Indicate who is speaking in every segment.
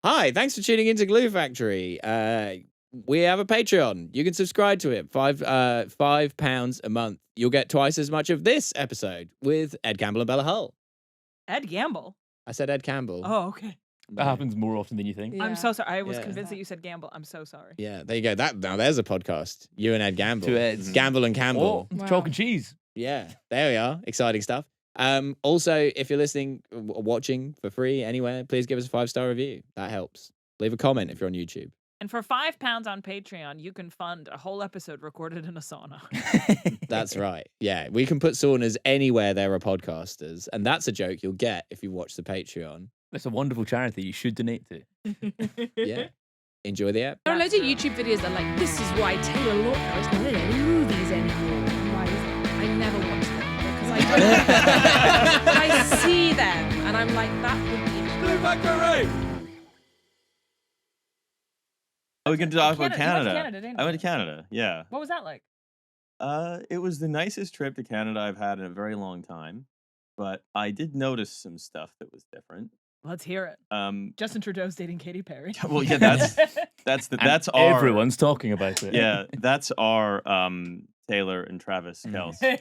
Speaker 1: Hi, thanks for tuning into Glue Factory. We have a Patreon. You can subscribe to it. £5 a month. You'll get twice as much of this episode with Ed Campbell and Bella Hull.
Speaker 2: Ed Gamble?
Speaker 1: I said Ed Campbell.
Speaker 2: Oh, okay.
Speaker 3: That happens more often than you think.
Speaker 2: Yeah. I'm so sorry. I was convinced that you said Gamble. I'm so sorry.
Speaker 1: Yeah, there you go. Now there's a podcast. You and Ed Gamble.
Speaker 3: Two Eds.
Speaker 1: Gamble and Campbell.
Speaker 3: Oh, chalk and cheese.
Speaker 1: Yeah, there we are. Exciting stuff. Also, if you're listening or watching for free anywhere, please give us a 5-star review. That helps. Leave a comment if you're on YouTube.
Speaker 2: And for £5 on Patreon, you can fund a whole episode recorded in a sauna.
Speaker 1: That's right. Yeah, we can put saunas anywhere there are podcasters. And that's a joke you'll get if you watch the Patreon.
Speaker 3: It's a wonderful charity you should donate to.
Speaker 1: Yeah. Enjoy the app.
Speaker 4: There are loads of YouTube videos that are like, this is why Taylor Lautner is not in any movies anymore. Why is it? I never watch them because I don't. But I see them and I'm like, that would be interesting.
Speaker 5: Oh, we can talk about
Speaker 2: You
Speaker 5: Canada.
Speaker 2: went to Canada, didn't
Speaker 5: I went
Speaker 2: you?
Speaker 5: to Canada, yeah.
Speaker 2: What was that like?
Speaker 5: It was the nicest trip to Canada I've had in a very long time, but I did notice some stuff that was different.
Speaker 2: Let's hear it. Justin Trudeau's dating Katy Perry.
Speaker 5: Well, yeah, that's our
Speaker 3: Everyone's talking about it.
Speaker 5: Yeah, that's our Taylor and Travis Kelce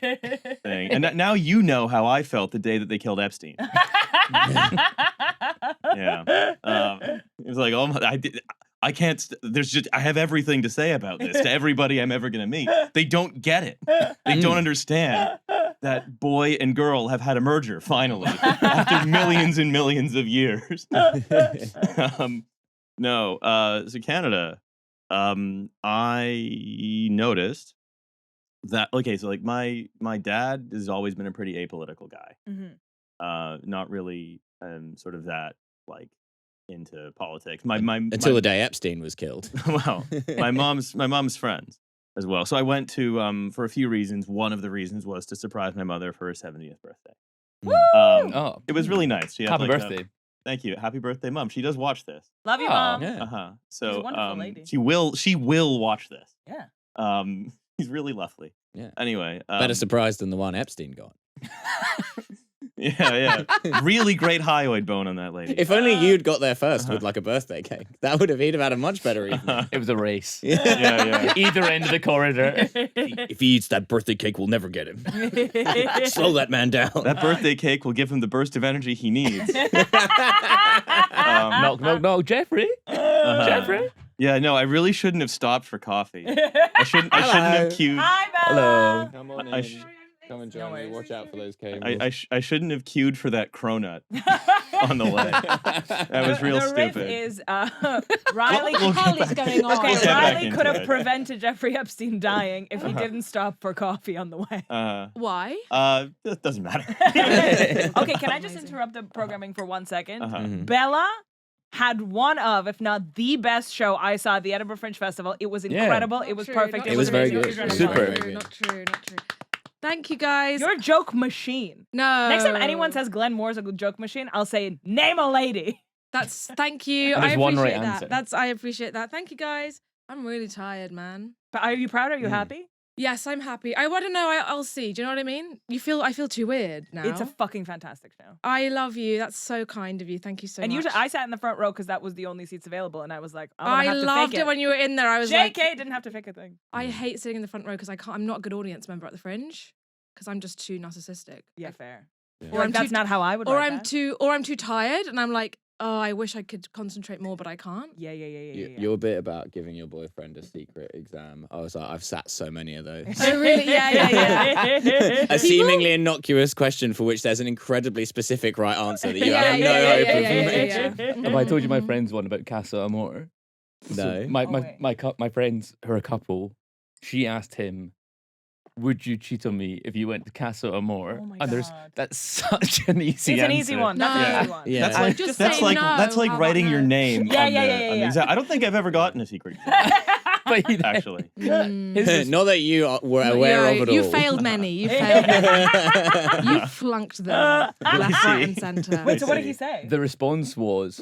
Speaker 5: thing. And now you know how I felt the day that they killed Epstein. Yeah, it was like, oh my, I can't. I have everything to say about this to everybody I'm ever gonna meet. They don't get it. They don't understand that boy and girl have had a merger finally after millions and millions of years. So Canada, I noticed that. Okay, so like my dad has always been a pretty apolitical guy.
Speaker 2: Mm-hmm.
Speaker 5: Not really sort of that like into politics.
Speaker 1: Until the day Epstein was killed.
Speaker 5: Well, my mom's friends as well. So I went to for a few reasons. One of the reasons was to surprise my mother for her 70th birthday.
Speaker 2: Woo!
Speaker 5: It was really nice. She had
Speaker 3: Happy
Speaker 5: like
Speaker 3: birthday.
Speaker 5: Thank you. Happy birthday, Mom. She does watch this.
Speaker 2: Love you, Mom.
Speaker 1: Yeah.
Speaker 5: So
Speaker 2: She's a wonderful lady.
Speaker 5: she will watch this.
Speaker 2: Yeah.
Speaker 5: He's really lovely.
Speaker 1: Yeah.
Speaker 5: Anyway,
Speaker 1: Better surprise than the one Epstein got.
Speaker 5: yeah. Really great hyoid bone on that lady.
Speaker 1: If only you'd got there first with like a birthday cake. He'd have had a much better evening.
Speaker 3: It was a race.
Speaker 5: Yeah.
Speaker 3: Either end of the corridor.
Speaker 1: If he eats that birthday cake, we'll never get him. Slow that man down.
Speaker 5: That birthday cake will give him the burst of energy he needs.
Speaker 3: Knock, knock, knock. Jeffrey? Jeffrey?
Speaker 5: Yeah, no, I really shouldn't have stopped for coffee. I shouldn't have queued.
Speaker 2: Hi, Bella.
Speaker 3: Hello.
Speaker 1: Come on
Speaker 5: I
Speaker 1: in.
Speaker 5: sh-
Speaker 1: Come and join me. Watch out for those cables.
Speaker 5: I shouldn't have queued for that cronut on the way. That was real
Speaker 2: the
Speaker 5: stupid.
Speaker 2: riff is Riley.
Speaker 5: We'll
Speaker 4: What the hell is going on?
Speaker 2: Okay,
Speaker 5: We'll get back
Speaker 2: Riley
Speaker 5: into
Speaker 2: could have
Speaker 5: it.
Speaker 2: prevented Jeffrey Epstein dying if he didn't stop for coffee on the way.
Speaker 4: Why?
Speaker 5: That doesn't matter.
Speaker 2: Okay, can I just interrupt the programming for 1 second?
Speaker 1: Mhm.
Speaker 2: Bella had one of, if not the best show I saw at the Edinburgh Fringe Festival. It was incredible. It was perfect.
Speaker 1: It was very good.
Speaker 3: Super.
Speaker 4: Not true. Thank you, guys.
Speaker 2: You're a joke machine.
Speaker 4: No.
Speaker 2: Next time anyone says Glenn Moore's a good joke machine, I'll say, name a lady.
Speaker 4: Thank you.
Speaker 3: And
Speaker 4: I
Speaker 3: there's one
Speaker 4: appreciate
Speaker 3: right
Speaker 4: that.
Speaker 3: answer.
Speaker 4: I appreciate that. Thank you, guys. I'm really tired, man.
Speaker 2: But are you proud? Are you happy?
Speaker 4: Yes, I'm happy. I don't know. I'll see. Do you know what I mean? I feel too weird now.
Speaker 2: It's a fucking fantastic show.
Speaker 4: I love you. That's so kind of you. Thank you so
Speaker 2: And
Speaker 4: much.
Speaker 2: usually I sat in the front row because that was the only seats available, and I was like,
Speaker 4: I
Speaker 2: have to
Speaker 4: loved
Speaker 2: fake
Speaker 4: it when you were in there. I was
Speaker 2: JK
Speaker 4: like,
Speaker 2: didn't have to fake a thing.
Speaker 4: I hate sitting in the front row because I'm not a good audience member at the Fringe because I'm just too narcissistic.
Speaker 2: Yeah, fair.
Speaker 1: Yeah.
Speaker 2: Or that's not how I would.
Speaker 4: Or
Speaker 2: write
Speaker 4: I'm
Speaker 2: that.
Speaker 4: too tired, and I'm like, oh, I wish I could concentrate more, but I can't.
Speaker 2: Yeah.
Speaker 1: Your bit about giving your boyfriend a secret exam. I was like, I've sat so many of those.
Speaker 4: Oh, really? Yeah.
Speaker 1: A seemingly innocuous question for which there's an incredibly specific right answer that you have no hope of making.
Speaker 3: Have I told you my friend's one about Casa Amor?
Speaker 1: No.
Speaker 3: So my friends, who are a couple, she asked him, would you cheat on me if you went to Casa Amor?
Speaker 2: Oh my
Speaker 3: and
Speaker 2: God.
Speaker 3: that's such an easy
Speaker 2: It's
Speaker 3: answer.
Speaker 2: an easy one.
Speaker 4: No.
Speaker 2: That's an easy one.
Speaker 1: Yeah.
Speaker 5: That's like
Speaker 4: Just
Speaker 5: that's
Speaker 4: say
Speaker 5: like
Speaker 4: no.
Speaker 5: that's like
Speaker 4: How
Speaker 5: writing
Speaker 4: about
Speaker 5: your
Speaker 4: no?
Speaker 5: name.
Speaker 2: Yeah,
Speaker 5: on
Speaker 2: yeah,
Speaker 5: the,
Speaker 2: yeah,
Speaker 5: on the
Speaker 2: yeah.
Speaker 5: exam. I don't think I've ever gotten a secret exam,
Speaker 3: But he,
Speaker 5: actually.
Speaker 1: Not that you were aware of it all.
Speaker 4: You failed many. You failed many. You flunked them left, right, and centre.
Speaker 2: Wait, so what did he say?
Speaker 3: the response was,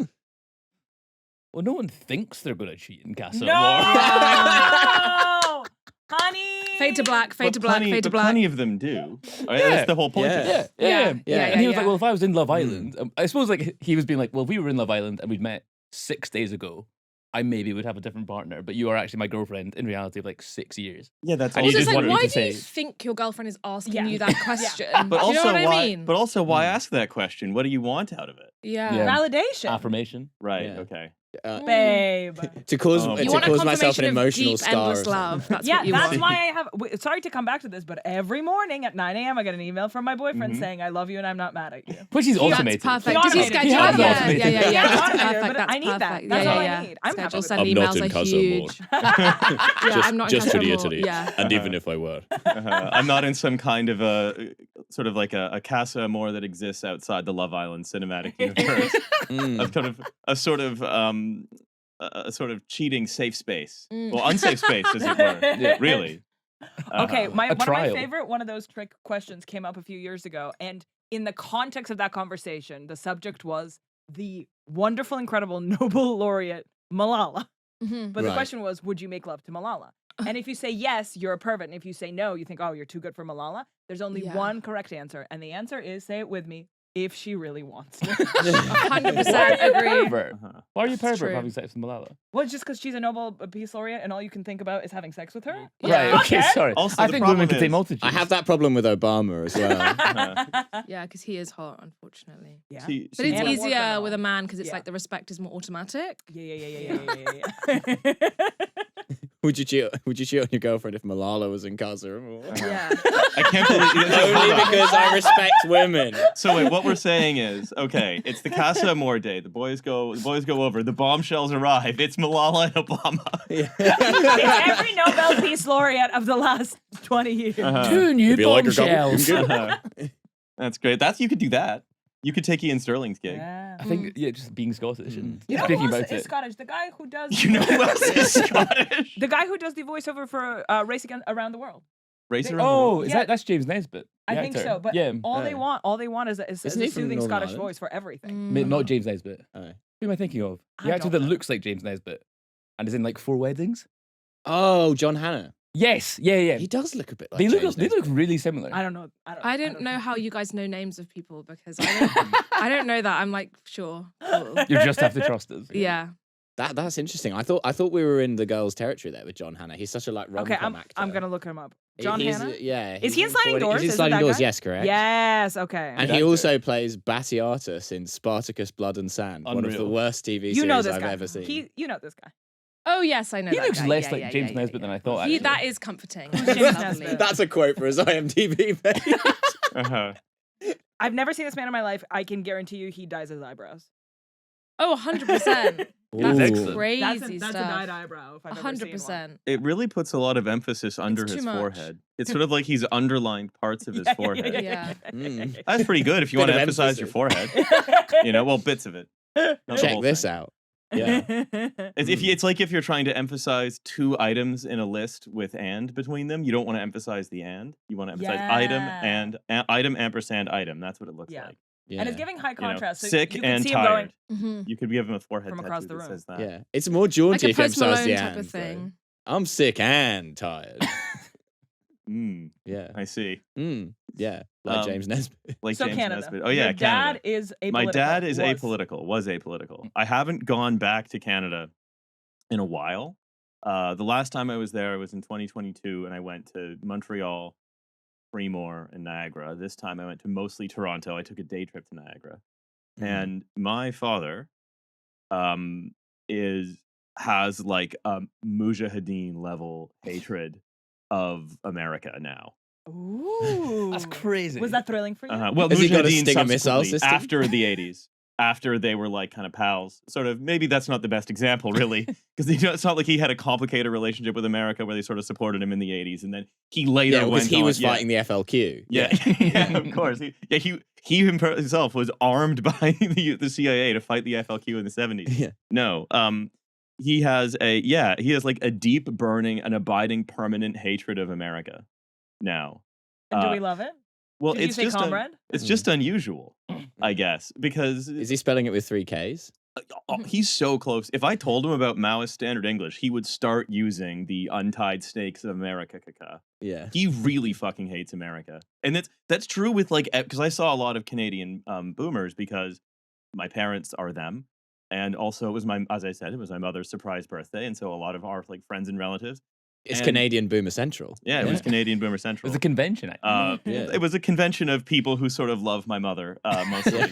Speaker 3: well, no one thinks they're going to cheat in Casa
Speaker 2: No,
Speaker 3: Amor.
Speaker 2: honey.
Speaker 4: Fade to black. Fade
Speaker 5: But
Speaker 4: to black.
Speaker 5: plenty,
Speaker 4: Fade to
Speaker 5: but
Speaker 4: black.
Speaker 5: plenty of them do. That's the whole point of it.
Speaker 3: Yeah.
Speaker 4: Yeah.
Speaker 3: And he was like,
Speaker 4: yeah.
Speaker 3: well, if I was in Love Island, I suppose like he was being like, well, if we were in Love Island and we'd met 6 days ago, I maybe would have a different partner, but you are actually my girlfriend in reality of like 6 years.
Speaker 5: Yeah, that's
Speaker 3: And
Speaker 5: all.
Speaker 3: you
Speaker 4: Also,
Speaker 3: just
Speaker 4: it's like,
Speaker 3: wanted me
Speaker 4: why
Speaker 3: to
Speaker 4: do you
Speaker 3: say-
Speaker 4: think your girlfriend is asking
Speaker 2: Yeah.
Speaker 4: you that question?
Speaker 5: But
Speaker 4: do you
Speaker 5: also
Speaker 4: know what
Speaker 5: why?
Speaker 4: I mean?
Speaker 5: But also, why ask that question? What do you want out of it?
Speaker 4: yeah.
Speaker 3: Yeah.
Speaker 2: Validation.
Speaker 3: Affirmation.
Speaker 5: Right.
Speaker 1: Yeah.
Speaker 5: Okay.
Speaker 2: Babe.
Speaker 1: to cause
Speaker 5: Oh,
Speaker 1: to
Speaker 4: You want a
Speaker 1: cause myself an
Speaker 4: confirmation of
Speaker 1: emotional
Speaker 4: deep,
Speaker 1: scar.
Speaker 4: endless
Speaker 1: or something.
Speaker 4: love. That's
Speaker 2: Yeah,
Speaker 4: what you
Speaker 2: that's
Speaker 4: want.
Speaker 2: why I have. Sorry to come back to this, but every morning at 9 a.m. I get an email from my boyfriend
Speaker 5: Mhm.
Speaker 2: saying, "I love you and I'm not mad at you."
Speaker 3: Which is
Speaker 4: That's
Speaker 3: automated.
Speaker 4: perfect.
Speaker 2: He
Speaker 4: Does he
Speaker 2: automated.
Speaker 4: schedule?
Speaker 2: He
Speaker 4: Yeah,
Speaker 2: automated.
Speaker 4: yeah, yeah, yeah.
Speaker 2: Yeah,
Speaker 4: That's
Speaker 2: automated,
Speaker 4: perfect.
Speaker 2: but
Speaker 4: That's
Speaker 2: I need that.
Speaker 4: perfect.
Speaker 2: That's
Speaker 4: yeah,
Speaker 2: all I
Speaker 4: yeah,
Speaker 2: need. I'm happy
Speaker 4: Schedule
Speaker 2: with
Speaker 4: send
Speaker 1: I'm not
Speaker 4: emails
Speaker 1: in
Speaker 4: are
Speaker 1: Casa
Speaker 4: huge. Yeah, I'm not in
Speaker 1: just for the
Speaker 4: Casa
Speaker 1: Italy.
Speaker 4: Yeah.
Speaker 1: And even if I were.
Speaker 5: I'm not in some kind of a sort of like a Casa Amor that exists outside the Love Island cinematic universe.
Speaker 1: Mm.
Speaker 5: A kind of a sort of a sort of cheating safe space.
Speaker 4: Mm.
Speaker 5: Well, unsafe space, as it were.
Speaker 2: Yeah.
Speaker 5: Really.
Speaker 2: Okay,
Speaker 5: Uh-huh.
Speaker 2: one of my
Speaker 3: trial.
Speaker 2: favorite one of those trick questions came up a few years ago, and in the context of that conversation, the subject was the wonderful, incredible Nobel laureate Malala.
Speaker 4: Mhm.
Speaker 2: But the
Speaker 1: Right.
Speaker 2: question was, would you make love to Malala? And if you say yes, you're a pervert. And if you say no, you think, oh, you're too good for Malala. There's only
Speaker 4: Yeah.
Speaker 2: one correct answer. And the answer is, say it with me, if she really wants to.
Speaker 4: 100% agree.
Speaker 3: Pervert.
Speaker 5: Uh-huh.
Speaker 3: Why are you pervert
Speaker 4: true.
Speaker 3: for having sex with Malala?
Speaker 2: Well, it's just because she's a Nobel Peace Laureate and all you can think about is having sex with her?
Speaker 4: Yeah.
Speaker 3: Right, okay,
Speaker 2: Okay.
Speaker 3: sorry.
Speaker 5: Also,
Speaker 3: I
Speaker 5: the
Speaker 3: think women
Speaker 5: problem
Speaker 3: could say
Speaker 5: is-
Speaker 3: multitudes.
Speaker 1: I have that problem with Obama as well.
Speaker 4: Yeah, because he is hot, unfortunately.
Speaker 2: Yeah.
Speaker 5: She-
Speaker 4: But
Speaker 5: she-
Speaker 4: it's
Speaker 2: And a war
Speaker 4: easier
Speaker 2: criminal.
Speaker 4: with a man because it's
Speaker 2: Yeah.
Speaker 4: like the respect is more automatic.
Speaker 2: Yeah.
Speaker 1: Would you cheat on your girlfriend if Malala was in Casa?
Speaker 4: Yeah.
Speaker 5: I can't believe
Speaker 1: Only because I respect women.
Speaker 5: So wait, what we're saying is, okay, it's the Casa Amor day. The boys go over. The bombshells arrive. It's Malala and Obama.
Speaker 2: It's every Nobel Peace Laureate of the last 20 years.
Speaker 5: Uh-huh.
Speaker 3: Two new
Speaker 1: If you like a couple,
Speaker 3: bombshells.
Speaker 1: you can
Speaker 5: Uh-huh. That's great. You could do that. You could take Ian Sterling's gig.
Speaker 2: Yeah.
Speaker 3: I think, yeah, just being Scottish and
Speaker 2: You know
Speaker 3: speaking
Speaker 2: who else
Speaker 3: about
Speaker 2: is
Speaker 3: it.
Speaker 2: Scottish? The guy who does
Speaker 5: You know who else is Scottish?
Speaker 2: the guy who does the voiceover for Race Against Around the World.
Speaker 5: Racer.
Speaker 3: Oh, is
Speaker 2: Yeah.
Speaker 3: that's James Nesbitt?
Speaker 2: I
Speaker 3: the
Speaker 2: think
Speaker 3: actor.
Speaker 2: so, but
Speaker 3: yeah,
Speaker 2: all they want is a
Speaker 1: Isn't he from
Speaker 2: soothing
Speaker 1: Northern
Speaker 2: Scottish
Speaker 1: Ireland?
Speaker 2: voice for everything.
Speaker 3: Not James Nesbitt.
Speaker 1: Oh.
Speaker 3: Who am I thinking of?
Speaker 2: I
Speaker 3: The actor
Speaker 2: don't
Speaker 3: that
Speaker 2: know.
Speaker 3: looks like James Nesbitt and is in like 4 Weddings.
Speaker 1: Oh, John Hannah.
Speaker 3: Yes, yeah.
Speaker 1: He does look a bit like
Speaker 3: They
Speaker 1: James
Speaker 3: look
Speaker 1: Nesbitt.
Speaker 3: really similar.
Speaker 2: I don't know.
Speaker 4: I don't know how you guys know names of people because I don't know that. I'm like, sure. Cool.
Speaker 3: You just have to trust us.
Speaker 4: Yeah.
Speaker 1: That's interesting. I thought we were in the girls' territory there with John Hannah. He's such a like rom-com
Speaker 2: Okay,
Speaker 1: actor.
Speaker 2: I'm gonna look him up. John
Speaker 1: He's-
Speaker 2: Hannah?
Speaker 1: Yeah.
Speaker 2: Is he in
Speaker 1: he's
Speaker 2: Sliding Doors?
Speaker 1: He's in
Speaker 2: Isn't
Speaker 1: Sliding
Speaker 2: that
Speaker 1: Doors.
Speaker 2: guy?
Speaker 1: Yes, correct.
Speaker 2: Yes, okay.
Speaker 1: And
Speaker 3: Good
Speaker 1: he
Speaker 3: actor.
Speaker 1: also plays Batiatus in Spartacus: Blood and Sand, one of the
Speaker 3: Unreal.
Speaker 1: worst TV
Speaker 2: you
Speaker 1: series
Speaker 2: know this
Speaker 1: I've
Speaker 2: guy.
Speaker 1: ever seen.
Speaker 2: You know this guy.
Speaker 4: Oh yes, I know.
Speaker 3: He
Speaker 4: that
Speaker 3: looks
Speaker 4: guy.
Speaker 3: less
Speaker 4: Yeah,
Speaker 3: like
Speaker 4: yeah,
Speaker 3: James
Speaker 4: yeah,
Speaker 3: Nesbitt
Speaker 4: yeah.
Speaker 3: than I thought.
Speaker 4: He,
Speaker 3: Actually.
Speaker 4: that is comforting.
Speaker 2: James
Speaker 4: That's
Speaker 2: Nesbitt.
Speaker 4: lovely.
Speaker 1: That's a quote for his IMDb page.
Speaker 5: Uh-huh.
Speaker 2: I've never seen this man in my life. I can guarantee you he dyes his eyebrows.
Speaker 4: Oh, 100%.
Speaker 1: Ooh.
Speaker 4: That's
Speaker 3: excellent.
Speaker 4: crazy
Speaker 2: That's a
Speaker 4: stuff.
Speaker 2: dyed eyebrow. If I've ever seen one.
Speaker 4: 100%.
Speaker 5: It really puts a lot of emphasis under
Speaker 4: too
Speaker 5: his
Speaker 4: much.
Speaker 5: forehead. It's sort of like he's underlined parts of his forehead.
Speaker 4: Yeah.
Speaker 1: Mm.
Speaker 5: That's pretty good if you
Speaker 1: Bit
Speaker 5: want to
Speaker 1: of
Speaker 5: emphasize your
Speaker 1: emphasis.
Speaker 5: forehead. Well, bits of it. Not the
Speaker 1: Check
Speaker 5: whole
Speaker 1: this
Speaker 5: thing.
Speaker 1: out. Yeah.
Speaker 5: It's like if you're trying to emphasize 2 items in a list with and between them, you don't want to emphasize the and. You want to emphasize item
Speaker 2: Yeah.
Speaker 5: and item ampersand item. That's what it looks
Speaker 2: Yeah.
Speaker 5: like.
Speaker 1: Yeah.
Speaker 2: And it's giving high
Speaker 5: You know,
Speaker 2: contrast. So
Speaker 5: sick
Speaker 2: you can
Speaker 5: and
Speaker 2: see him going.
Speaker 5: tired.
Speaker 4: hmm
Speaker 5: You could give him a forehead
Speaker 2: From
Speaker 5: tattoo
Speaker 2: across the
Speaker 5: that
Speaker 2: room.
Speaker 5: says that.
Speaker 1: Yeah. It's more
Speaker 4: Like
Speaker 1: jaunty
Speaker 4: a
Speaker 1: if you
Speaker 4: Post
Speaker 1: emphasize
Speaker 4: Malone
Speaker 1: the
Speaker 4: type
Speaker 1: and.
Speaker 4: of thing.
Speaker 1: I'm sick and tired.
Speaker 5: Mm,
Speaker 1: Yeah.
Speaker 5: I see.
Speaker 1: Yeah. Like
Speaker 5: Um,
Speaker 1: James Nesbitt.
Speaker 5: Like
Speaker 2: So
Speaker 5: James
Speaker 2: Canada.
Speaker 5: Nesbitt. Oh yeah,
Speaker 2: Your dad
Speaker 5: Canada.
Speaker 2: is apolitical.
Speaker 5: My dad is
Speaker 2: Was.
Speaker 5: was apolitical. I haven't gone back to Canada in a while. The last time I was there was in 2022, and I went to Montreal, Fremont, and Niagara. This time I went to mostly Toronto. I took a day trip to Niagara, and my father, has like a mujahideen level hatred of America now.
Speaker 2: Ooh.
Speaker 3: That's crazy.
Speaker 2: Was that thrilling for you?
Speaker 5: Well,
Speaker 1: Has he got a
Speaker 5: Mujahideen
Speaker 1: Stinger missile
Speaker 5: subsequently,
Speaker 1: system?
Speaker 5: after the 80s, after they were like kind of pals. Sort of, maybe that's not the best example, really, because it's not like he had a complicated relationship with America where they sort of supported him in the 80s, and then he later
Speaker 1: Yeah,
Speaker 5: went
Speaker 1: because he
Speaker 5: on-
Speaker 1: was
Speaker 5: yeah.
Speaker 1: fighting the FLQ.
Speaker 5: Yeah, yeah, of course. He himself was armed by the CIA to fight the FLQ in the 70s.
Speaker 1: Yeah.
Speaker 5: No, he has like a deep, burning, and abiding, permanent hatred of America now.
Speaker 2: And do we love it?
Speaker 5: Well,
Speaker 2: Did you
Speaker 5: it's
Speaker 2: say
Speaker 5: just
Speaker 2: comrade?
Speaker 5: it's just unusual, I guess, because
Speaker 1: Is he spelling it with 3 Ks?
Speaker 5: he's so close. If I told him about Maoist standard English, he would start using the untied snakes of America.
Speaker 1: Yeah.
Speaker 5: He really fucking hates America, and that's true with like because I saw a lot of Canadian boomers because my parents are them, And also, it was as I said, it was my mother's surprise birthday, and so a lot of our like friends and relatives.
Speaker 1: It's
Speaker 5: And-
Speaker 1: Canadian Boomer Central.
Speaker 5: Yeah, it was Canadian Boomer
Speaker 3: It
Speaker 5: Central.
Speaker 3: was a convention, actually.
Speaker 1: Yeah.
Speaker 5: It was a convention of people who sort of love my mother mostly.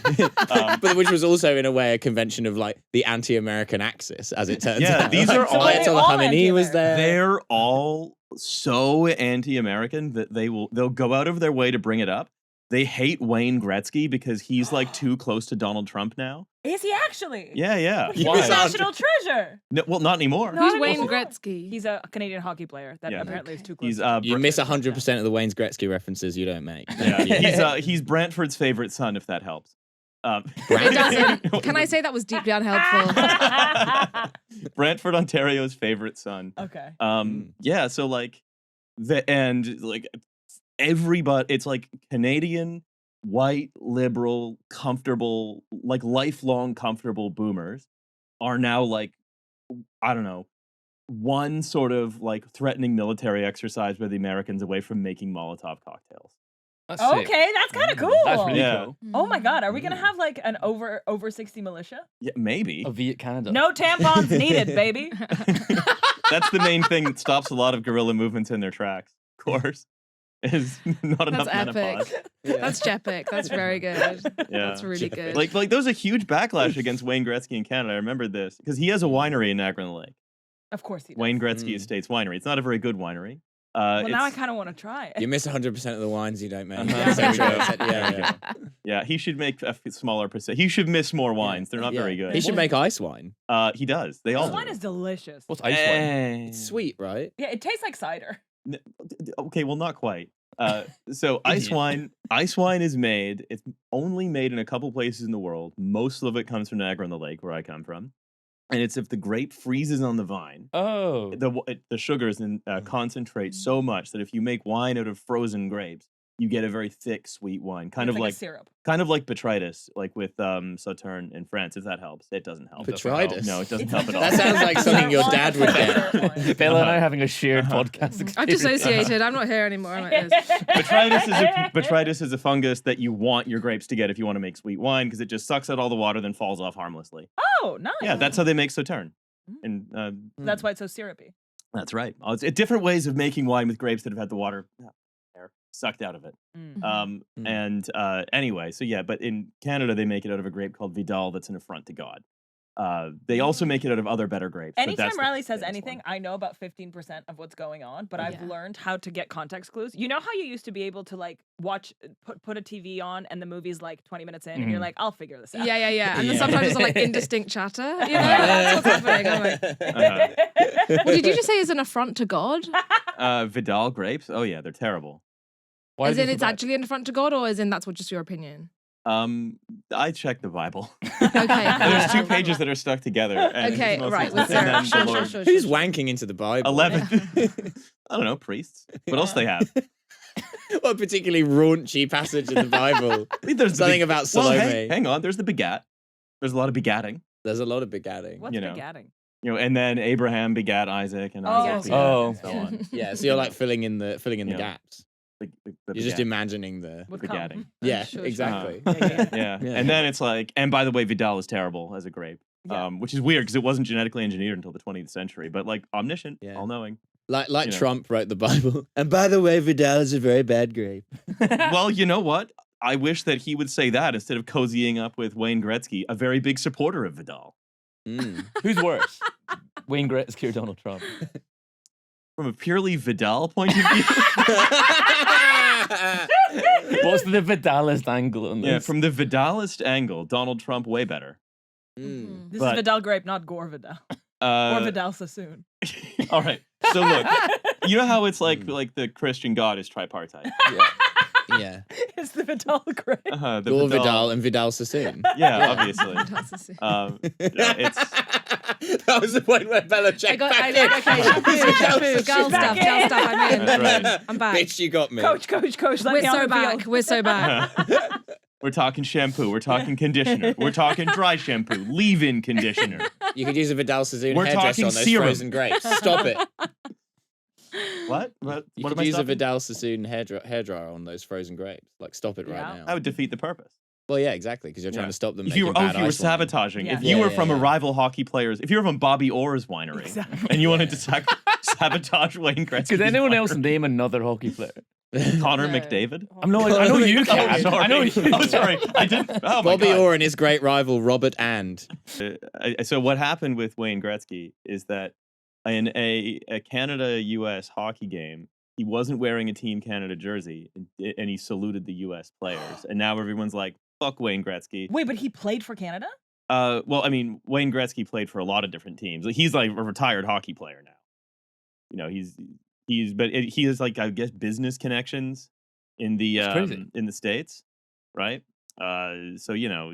Speaker 1: But which was also in a way a convention of like the anti-American axis, as it turns
Speaker 5: Yeah,
Speaker 1: out.
Speaker 5: these are all-
Speaker 1: Ayatollah
Speaker 2: all
Speaker 1: Khamenei was
Speaker 2: anti-American.
Speaker 1: there.
Speaker 5: They're all so anti-American that they'll go out of their way to bring it up. They hate Wayne Gretzky because he's like too close to Donald Trump now.
Speaker 2: Is he actually?
Speaker 5: Yeah.
Speaker 2: He's
Speaker 3: Why?
Speaker 2: a national treasure.
Speaker 5: No, well, not anymore.
Speaker 2: No.
Speaker 4: Who's
Speaker 2: Not
Speaker 4: Wayne
Speaker 2: anymore.
Speaker 4: Gretzky?
Speaker 2: He's a Canadian hockey player that
Speaker 5: Yeah.
Speaker 2: apparently is too close.
Speaker 5: He's
Speaker 2: to
Speaker 1: You
Speaker 5: Br-
Speaker 1: miss 100% of the Wayne Gretzky references you don't make.
Speaker 5: yeah, he's Brantford's favorite son, if that helps.
Speaker 4: It doesn't. Can I say that was deeply unhelpful?
Speaker 5: Brantford, Ontario's favorite son.
Speaker 2: Okay.
Speaker 5: Yeah, so like everybody, it's like Canadian, white, liberal, comfortable, like lifelong comfortable boomers are now like, I don't know, one sort of like threatening military exercise by the Americans away from making Molotov cocktails.
Speaker 3: That's sick.
Speaker 2: Okay, that's kind of cool.
Speaker 3: That's really
Speaker 5: Yeah.
Speaker 3: cool.
Speaker 2: Oh my God, are we gonna have like an over 60 militia?
Speaker 5: Yeah, maybe.
Speaker 3: A Viet Canada.
Speaker 2: No tampons needed, baby.
Speaker 5: That's the main thing that stops a lot of guerrilla movements in their tracks, of course, is not enough
Speaker 4: That's
Speaker 5: menopause.
Speaker 4: epic. That's Jepic. That's very good.
Speaker 5: Yeah.
Speaker 4: That's really good.
Speaker 5: Like there was a huge backlash against Wayne Gretzky in Canada. I remember this because he has a winery in Niagara-on-the-Lake.
Speaker 2: Of course he does.
Speaker 5: Wayne Gretzky
Speaker 1: Mm.
Speaker 5: Estates Winery. It's not a very good winery.
Speaker 2: Well, now I
Speaker 5: it's-
Speaker 2: kind of want to try it.
Speaker 1: You miss 100% of the wines you don't make.
Speaker 5: Uh-huh.
Speaker 1: There we go.
Speaker 5: There we
Speaker 1: Yeah.
Speaker 5: yeah, he should make a smaller percent. He should miss more wines. They're not
Speaker 1: Yeah.
Speaker 5: very good.
Speaker 1: He should make ice wine.
Speaker 5: He does. They all
Speaker 2: This
Speaker 5: do.
Speaker 2: wine is delicious.
Speaker 3: What's ice wine?
Speaker 1: It's sweet, right?
Speaker 2: Yeah, it tastes like cider.
Speaker 5: Okay, well, not quite. So ice
Speaker 3: Idiot.
Speaker 5: wine is made. It's only made in a couple places in the world. Most of it comes from Niagara-on-the-Lake, where I come from. And it's if the grape freezes on the vine,
Speaker 3: Oh.
Speaker 5: the sugars concentrate so much that if you make wine out of frozen grapes, you get a very thick, sweet wine, kind
Speaker 2: It's
Speaker 5: of
Speaker 2: like
Speaker 5: like
Speaker 2: a syrup.
Speaker 5: botrytis, like with Sassoon in France. If that helps, it doesn't help.
Speaker 1: Botrytis?
Speaker 5: No, it doesn't
Speaker 2: It's
Speaker 5: help at all.
Speaker 1: That sounds like something your dad would get.
Speaker 3: Bella and I are having a shared podcast
Speaker 4: I've
Speaker 3: experience.
Speaker 4: dissociated. I'm not here anymore. I'm like this.
Speaker 5: Botrytis is a fungus that you want your grapes to get if you want to make sweet wine because it just sucks out all the water, then falls off harmlessly.
Speaker 2: Oh, nice.
Speaker 5: Yeah, that's how they make Sauterne.
Speaker 2: Mm.
Speaker 5: And
Speaker 2: That's why it's so syrupy.
Speaker 5: that's right. It's different ways of making wine with grapes that have had the water air sucked out of it.
Speaker 2: Mm.
Speaker 5: And anyway, so yeah, but in Canada they make it out of a grape called Vidal that's an affront to God. They also make it out of other better grapes. but
Speaker 2: Anytime
Speaker 5: that's the
Speaker 2: Riley says
Speaker 5: famous
Speaker 2: anything,
Speaker 5: one.
Speaker 2: I know about 15% of what's going on, but I've
Speaker 4: Yeah.
Speaker 2: learned how to get context clues. You know how you used to be able to like watch, put a TV on, and the movie's like 20 minutes in, and you're
Speaker 3: Mhm.
Speaker 2: like, I'll figure this out.
Speaker 4: Yeah. And then
Speaker 1: Yeah.
Speaker 4: sometimes it's like indistinct chatter. You know, that's what's happening. I'm like,
Speaker 5: Uh-huh.
Speaker 4: what did you just say is an affront to God?
Speaker 5: Vidal grapes? Oh yeah, they're terrible.
Speaker 3: Why
Speaker 4: As
Speaker 3: is it
Speaker 4: in
Speaker 3: so
Speaker 4: it's
Speaker 3: bad?
Speaker 4: actually an affront to God, or as in that's just your opinion?
Speaker 5: I checked the Bible.
Speaker 4: Okay.
Speaker 5: There's two
Speaker 4: cool.
Speaker 5: pages that are stuck together. And
Speaker 4: Okay,
Speaker 5: it's mostly-
Speaker 4: right. With
Speaker 5: and then
Speaker 4: Sarah.
Speaker 5: the
Speaker 4: Sure,
Speaker 5: Lord-
Speaker 4: sure.
Speaker 1: Who's wanking into the Bible?
Speaker 5: 11. I don't know, priests. What else they have?
Speaker 1: What a particularly raunchy passage in the Bible?
Speaker 5: I mean, there's the
Speaker 1: Something
Speaker 5: beg-
Speaker 1: about
Speaker 5: Well,
Speaker 1: Salome.
Speaker 5: hang on, there's the begat. There's a lot of begatting.
Speaker 1: There's a lot of begatting.
Speaker 2: What's
Speaker 5: You know.
Speaker 2: begatting?
Speaker 5: And then Abraham begat Isaac, and
Speaker 2: Oh,
Speaker 5: Isaac begat,
Speaker 3: Oh.
Speaker 5: and so on.
Speaker 1: Yeah, so you're like filling in the
Speaker 5: Yeah.
Speaker 1: gaps.
Speaker 5: The
Speaker 1: You're just
Speaker 5: begat-
Speaker 1: imagining the
Speaker 2: With
Speaker 5: begatting.
Speaker 1: yeah,
Speaker 4: Sure.
Speaker 1: exactly.
Speaker 5: Yeah.
Speaker 1: Yeah.
Speaker 5: And then it's like, and by the way, Vidal is terrible as a grape,
Speaker 2: Yeah.
Speaker 5: which is weird because it wasn't genetically engineered until the 20th century, but like omniscient,
Speaker 1: Yeah.
Speaker 5: all-knowing.
Speaker 1: Like
Speaker 5: You know.
Speaker 1: Trump wrote the Bible. And by the way, Vidal is a very bad grape.
Speaker 5: Well, you know what? I wish that he would say that instead of cozying up with Wayne Gretzky, a very big supporter of Vidal.
Speaker 1: Mm.
Speaker 3: Who's worse? Wayne Gretzky or Donald Trump?
Speaker 5: From a purely Vidal point of view,
Speaker 3: What's the Vidalist angle on this?
Speaker 5: yeah, from the Vidalist angle, Donald Trump way better.
Speaker 1: Mm.
Speaker 2: This
Speaker 5: But-
Speaker 2: is Vidal grape, not Gore Vidal. Or Vidal Sassoon.
Speaker 5: All right. So look, you know how it's like the Christian God is tripartite.
Speaker 1: Yeah.
Speaker 2: It's the Vidal grape.
Speaker 5: The
Speaker 1: Gore Vidal and Vidal Sassoon.
Speaker 5: Yeah, obviously.
Speaker 4: That's the same.
Speaker 5: It's
Speaker 1: That was the point where Bella checked back in.
Speaker 4: Okay, shampoo, girl
Speaker 2: back
Speaker 4: stuff, I'm in.
Speaker 5: That's right.
Speaker 4: I'm back.
Speaker 1: Bitch, you got me.
Speaker 2: Coach, let
Speaker 4: We're
Speaker 2: me on
Speaker 4: so
Speaker 2: the
Speaker 4: back.
Speaker 2: field.
Speaker 4: We're so back.
Speaker 5: we're talking shampoo, we're talking conditioner, we're talking dry shampoo, leave-in conditioner.
Speaker 1: You could use a Vidal Sassoon
Speaker 5: We're
Speaker 1: hairdresser
Speaker 5: talking
Speaker 1: on those
Speaker 5: serum.
Speaker 1: frozen grapes. Stop it.
Speaker 5: What?
Speaker 1: You
Speaker 5: What
Speaker 1: could
Speaker 5: am I
Speaker 1: use a
Speaker 5: stopping?
Speaker 1: Vidal Sassoon hairdryer on those frozen grapes. Like, stop it
Speaker 2: Yeah.
Speaker 1: right now.
Speaker 5: That would defeat the purpose.
Speaker 1: Well, yeah, exactly, because you're trying
Speaker 5: Yeah.
Speaker 1: to stop them
Speaker 5: If
Speaker 1: making
Speaker 5: you were,
Speaker 1: bad
Speaker 5: if you were
Speaker 1: ice wine.
Speaker 5: sabotaging,
Speaker 2: Yeah.
Speaker 5: if you
Speaker 1: Yeah,
Speaker 5: were
Speaker 1: yeah,
Speaker 5: from a
Speaker 1: yeah.
Speaker 5: rival hockey player's, if you were from Bobby Orr's winery,
Speaker 2: Exactly.
Speaker 5: and you wanted to sabotage Wayne Gretzky,
Speaker 3: Could anyone else name another hockey player?
Speaker 5: Connor
Speaker 4: No.
Speaker 5: McDavid?
Speaker 3: I know you
Speaker 5: Oh,
Speaker 3: can.
Speaker 5: sorry.
Speaker 3: I know you.
Speaker 5: Oh, sorry. I didn't. Oh my
Speaker 1: Bobby
Speaker 5: God.
Speaker 1: Orr and his great rival Robert And.
Speaker 5: So what happened with Wayne Gretzky is that in a Canada-U.S. hockey game, he wasn't wearing a Team Canada jersey, and he saluted the U.S. players, and now everyone's like, "Fuck Wayne Gretzky."
Speaker 2: Wait, but he played for Canada?
Speaker 5: Well, I mean, Wayne Gretzky played for a lot of different teams. He's like a retired hockey player now. You know, he has like, I guess, business connections in the
Speaker 3: That's crazy.
Speaker 5: in the States, right? So you know,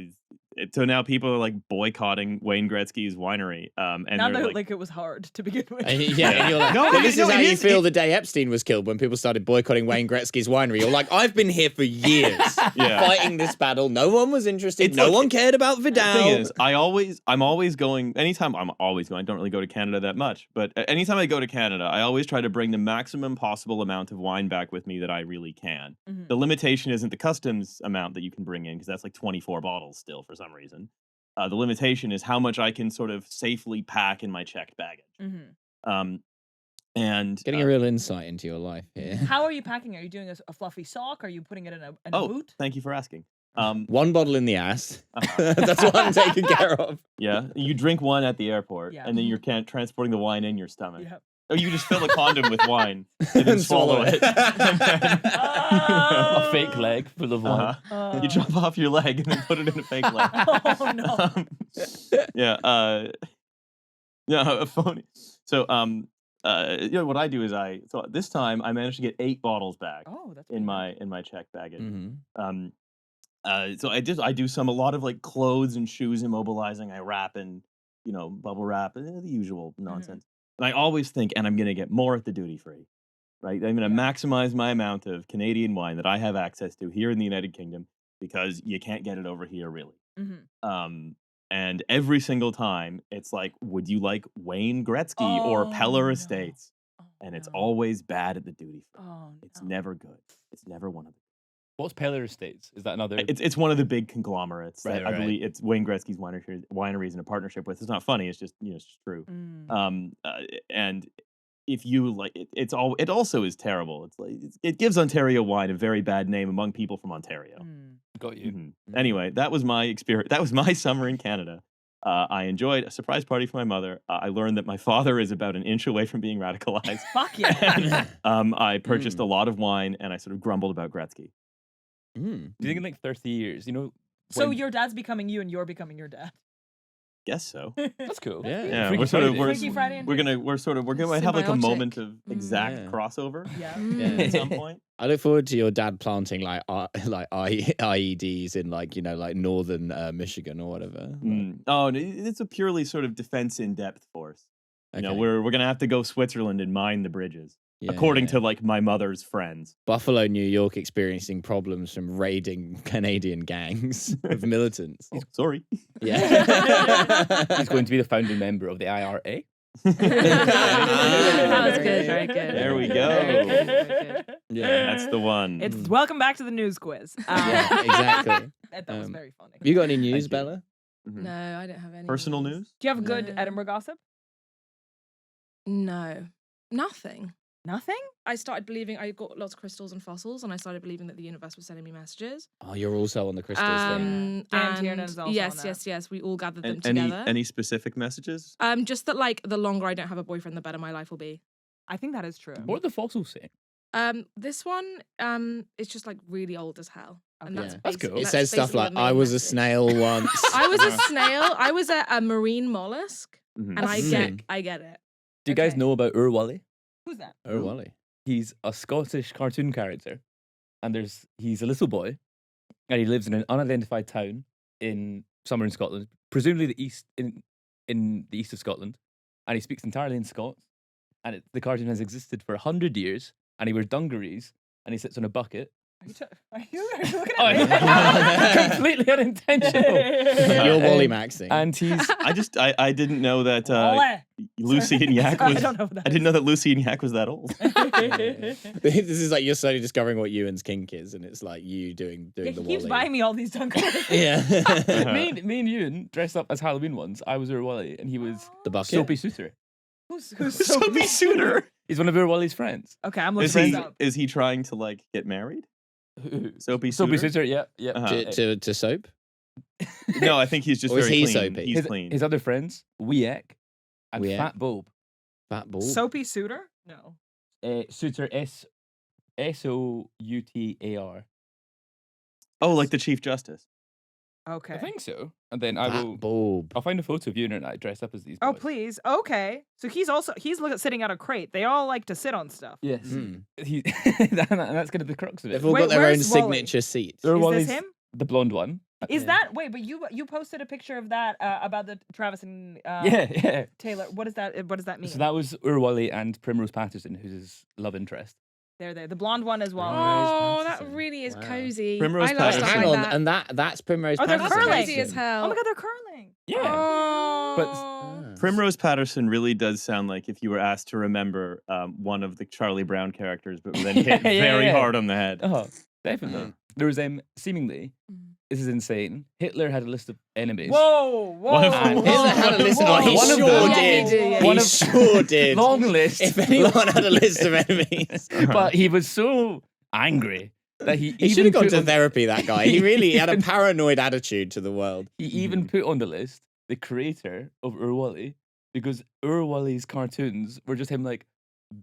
Speaker 5: so now people are like boycotting Wayne Gretzky's winery. And
Speaker 2: Not
Speaker 5: they're
Speaker 2: that
Speaker 5: like,
Speaker 2: it was hard to begin with.
Speaker 1: And you're like,
Speaker 5: No,
Speaker 1: well, this
Speaker 5: no,
Speaker 1: is how
Speaker 5: it
Speaker 1: you
Speaker 5: is-
Speaker 1: feel
Speaker 5: it-
Speaker 1: the day Epstein was killed, when people started boycotting Wayne Gretzky's winery. You're like, I've been here for years
Speaker 5: Yeah.
Speaker 1: fighting this battle. No one was interested.
Speaker 5: It's
Speaker 1: No
Speaker 5: like-
Speaker 1: one cared about
Speaker 5: the
Speaker 1: Vidal.
Speaker 5: thing is, I'm always going. Anytime I'm always going. I don't really go to Canada that much, but anytime I go to Canada, I always try to bring the maximum possible amount of wine back with me that I really can.
Speaker 2: Mhm.
Speaker 5: The limitation isn't the customs amount that you can bring in, because that's like 24 bottles still for some reason. The limitation is how much I can sort of safely pack in my checked baggage.
Speaker 2: Mhm.
Speaker 5: And
Speaker 1: Getting a real insight into your life here.
Speaker 2: How are you packing? Are you doing a fluffy sock? Are you putting it in a boot?
Speaker 5: thank you for asking.
Speaker 1: One bottle in the ass.
Speaker 5: Uh-huh.
Speaker 1: That's what I'm taking care of.
Speaker 5: Yeah, you drink one at the airport,
Speaker 2: Yeah.
Speaker 5: and then you're transporting the wine in your stomach.
Speaker 2: Yeah.
Speaker 5: Oh, you just fill a condom with wine and then swallow it. And then-
Speaker 3: A fake leg full of wine.
Speaker 5: Uh-huh. You chop off your leg and then put it in a fake leg.
Speaker 2: Oh no.
Speaker 5: Yeah, phony. So, you know what I do is so this time I managed to get 8 bottles back
Speaker 2: Oh, that's
Speaker 5: in
Speaker 2: pretty good.
Speaker 5: my checked baggage.
Speaker 1: Mhm.
Speaker 5: So I do a lot of like clothes and shoes immobilizing. I wrap in, bubble wrap, the usual nonsense. And I always think, and I'm going to get more at the duty free, right? I'm going to maximize my amount of Canadian wine that I have access to here in the United Kingdom, because you can't get it over here really.
Speaker 2: Mhm.
Speaker 5: And every single time it's like, would you like Wayne Gretzky or
Speaker 2: Oh,
Speaker 5: Peller
Speaker 2: no.
Speaker 5: Estates?
Speaker 2: Oh,
Speaker 5: And it's
Speaker 2: no.
Speaker 5: always bad at the duty free.
Speaker 2: Oh,
Speaker 5: It's
Speaker 2: no.
Speaker 5: never good. It's never one of them.
Speaker 3: What's Peller Estates? Is that another?
Speaker 5: It's one of the big conglomerates
Speaker 3: Right,
Speaker 5: that I
Speaker 3: right.
Speaker 5: believe it's Wayne Gretzky's wineries in a partnership with. It's not funny. It's just it's just true.
Speaker 2: Mm.
Speaker 5: And if you like, it also is terrible. It's like it gives Ontario wine a very bad name among people from Ontario.
Speaker 2: Mm.
Speaker 3: Got you.
Speaker 5: Mhm. Anyway, that was my experience. That was my summer in Canada. I enjoyed a surprise party for my mother. I learned that my father is about an inch away from being radicalized.
Speaker 2: Fuck yeah.
Speaker 5: I purchased a lot of wine, and I sort of grumbled about Gretzky.
Speaker 1: Mm.
Speaker 3: Do you think in like 30 years,
Speaker 2: So
Speaker 3: when-
Speaker 2: your dad's becoming you and you're becoming your dad.
Speaker 5: Guess so.
Speaker 3: That's cool.
Speaker 1: Yeah.
Speaker 5: Yeah,
Speaker 3: Freaky
Speaker 5: we're sort of
Speaker 3: Friday.
Speaker 2: Freaky Friday and
Speaker 5: we're gonna have like a
Speaker 4: Symbiotic.
Speaker 5: moment of exact
Speaker 1: Yeah.
Speaker 5: crossover
Speaker 2: Yeah.
Speaker 1: Yeah.
Speaker 5: at some point.
Speaker 1: I look forward to your dad planting like IEDs in like northern Michigan or whatever.
Speaker 5: Oh, it's a purely sort of defense in depth force. You know,
Speaker 1: Okay.
Speaker 5: we're gonna have to go Switzerland and mine the bridges,
Speaker 1: Yeah,
Speaker 5: according
Speaker 1: yeah.
Speaker 5: to like my mother's friends.
Speaker 1: Buffalo, New York, experiencing problems from raiding Canadian gangs of militants.
Speaker 5: Oh, sorry.
Speaker 1: Yeah.
Speaker 3: He's going to be the founding member of the IRA.
Speaker 4: That was good. Very good.
Speaker 5: There we
Speaker 4: Very
Speaker 5: go.
Speaker 4: good, very good.
Speaker 1: Yeah.
Speaker 5: That's the one.
Speaker 2: It's welcome back to the news quiz.
Speaker 1: Yeah, exactly.
Speaker 2: That was
Speaker 1: Um,
Speaker 2: very funny.
Speaker 1: You got any news,
Speaker 5: you.
Speaker 1: Bella?
Speaker 5: Mhm.
Speaker 4: No, I don't have any.
Speaker 5: Personal news?
Speaker 2: Do you have good
Speaker 4: No.
Speaker 2: Edinburgh gossip?
Speaker 4: No, nothing.
Speaker 2: Nothing?
Speaker 4: I started believing. I got lots of crystals and fossils, and I started believing that the universe was sending me messages.
Speaker 1: Oh, you're also on the crystals thing.
Speaker 2: Dan
Speaker 4: And
Speaker 2: Tiernan's also on
Speaker 4: yes,
Speaker 2: that.
Speaker 4: yes. We all gathered them
Speaker 5: Any
Speaker 4: together.
Speaker 5: any specific messages?
Speaker 4: Just that, like, the longer I don't have a boyfriend, the better my life will be.
Speaker 2: I think that is true.
Speaker 3: What are the fossils saying?
Speaker 4: This one, it's just like really old as hell, and
Speaker 2: Okay.
Speaker 4: that's
Speaker 1: Yeah.
Speaker 3: That's
Speaker 4: basi-
Speaker 3: cool.
Speaker 1: It
Speaker 4: that's
Speaker 1: says stuff
Speaker 4: basically
Speaker 1: like,
Speaker 4: the
Speaker 1: I
Speaker 4: main
Speaker 1: was a
Speaker 4: message.
Speaker 1: snail once.
Speaker 4: I was a snail. I was a marine mollusk,
Speaker 5: Mhm.
Speaker 4: and I
Speaker 1: That's
Speaker 4: get,
Speaker 1: sick.
Speaker 4: I get it.
Speaker 3: Do you guys
Speaker 2: Okay.
Speaker 3: know about Wally?
Speaker 2: Who's that?
Speaker 1: Oh, Wally.
Speaker 3: He's a Scottish cartoon character, and he's a little boy, and he lives in an unidentified town somewhere in Scotland, presumably the east in the east of Scotland, and he speaks entirely in Scots. And the cartoon has existed for 100 years, and he wears dungarees, and he sits on a bucket,
Speaker 2: Are you looking
Speaker 3: Oh,
Speaker 2: at me?
Speaker 3: completely unintentional.
Speaker 1: You're Wally Maxing.
Speaker 3: And he's
Speaker 5: I didn't know that
Speaker 2: Wally.
Speaker 5: Lucy and Yak
Speaker 2: I
Speaker 5: was.
Speaker 2: don't know what that
Speaker 5: I didn't know that Lucy and Yak was that old.
Speaker 1: This is like you're slowly discovering what Ewan's kink is, and it's like you doing
Speaker 2: Yeah,
Speaker 1: the
Speaker 2: he
Speaker 1: Wally.
Speaker 2: keeps buying me all these Dunkers.
Speaker 1: Yeah.
Speaker 3: me and Ewan dressed up as Halloween ones. I was Wally, and he was
Speaker 1: The bucket.
Speaker 3: Soapy Suitor.
Speaker 2: Who's
Speaker 5: Soapy Suitor.
Speaker 3: He's one of Wally's friends.
Speaker 2: Okay, I'm
Speaker 5: Is
Speaker 2: looking
Speaker 5: he?
Speaker 2: this up.
Speaker 5: Is he trying to like get married? Soapy
Speaker 3: Soapy
Speaker 5: Suitor?
Speaker 3: Suitor, yeah.
Speaker 5: Uh-huh.
Speaker 1: to soap.
Speaker 5: No, I think he's just
Speaker 1: Or is
Speaker 5: very
Speaker 1: he
Speaker 5: clean.
Speaker 1: soapy?
Speaker 5: He's clean.
Speaker 3: His other friends, Week and
Speaker 1: Week.
Speaker 3: Fat Bulb.
Speaker 1: Fat ball.
Speaker 2: Soapy Suitor? No.
Speaker 3: Suitor Soutar.
Speaker 5: Oh, like the Chief Justice.
Speaker 2: Okay.
Speaker 3: I think so. And then I will.
Speaker 1: Fat bulb.
Speaker 3: I'll find a photo of Ewan and I dressed up as these.
Speaker 2: Oh
Speaker 3: boys.
Speaker 2: please. Okay. So he's sitting at a crate. They all like to sit on stuff.
Speaker 3: Yes.
Speaker 1: Mm.
Speaker 3: He, and that's kind of the crux of it.
Speaker 1: They've all
Speaker 2: Wait,
Speaker 1: got their own
Speaker 2: where's Wally?
Speaker 1: signature seats.
Speaker 3: They're
Speaker 2: Is
Speaker 3: Wally's-
Speaker 2: this him?
Speaker 3: The blonde one.
Speaker 2: Is
Speaker 1: Yeah.
Speaker 2: that wait? But you posted a picture of that about the Travis and
Speaker 3: Yeah.
Speaker 2: Taylor. What does that mean?
Speaker 3: So that was Wally and Primrose Patterson, who's his love interest.
Speaker 2: There. The blonde one as well.
Speaker 4: Oh, that
Speaker 1: Patterson.
Speaker 4: really is
Speaker 1: Wow.
Speaker 4: cozy.
Speaker 5: Primrose
Speaker 4: I love
Speaker 5: Patterson.
Speaker 4: stuff
Speaker 1: Hang
Speaker 4: like
Speaker 1: on,
Speaker 4: that.
Speaker 1: and that's Primrose
Speaker 2: Oh, they're
Speaker 4: That's
Speaker 1: Patterson.
Speaker 2: curling.
Speaker 4: cozy as hell.
Speaker 2: Oh my god, they're curling.
Speaker 3: Yeah.
Speaker 4: Oh.
Speaker 5: Primrose Patterson really does sound like if you were asked to remember one of the Charlie Brown characters, but then hit
Speaker 3: Yeah,
Speaker 5: very
Speaker 3: yeah.
Speaker 5: hard on the head.
Speaker 3: Oh, definitely. There was seemingly.
Speaker 4: Mm.
Speaker 3: This is insane. Hitler had a list of enemies.
Speaker 2: Whoa.
Speaker 5: One of them-
Speaker 1: Hitler had a list. Oh, he
Speaker 3: One of
Speaker 1: sure
Speaker 3: them-
Speaker 1: did.
Speaker 4: Yeah, he did, yeah.
Speaker 1: He
Speaker 3: One of-
Speaker 1: sure did.
Speaker 3: Long list.
Speaker 1: If anyone had a list of enemies,
Speaker 3: But he was so angry that he
Speaker 1: he should
Speaker 3: even
Speaker 1: have gone
Speaker 3: put
Speaker 1: to
Speaker 3: on-
Speaker 1: therapy. That guy. He really had a paranoid attitude to the world.
Speaker 3: He even put on the list the creator of Wally because Wally's cartoons were just him like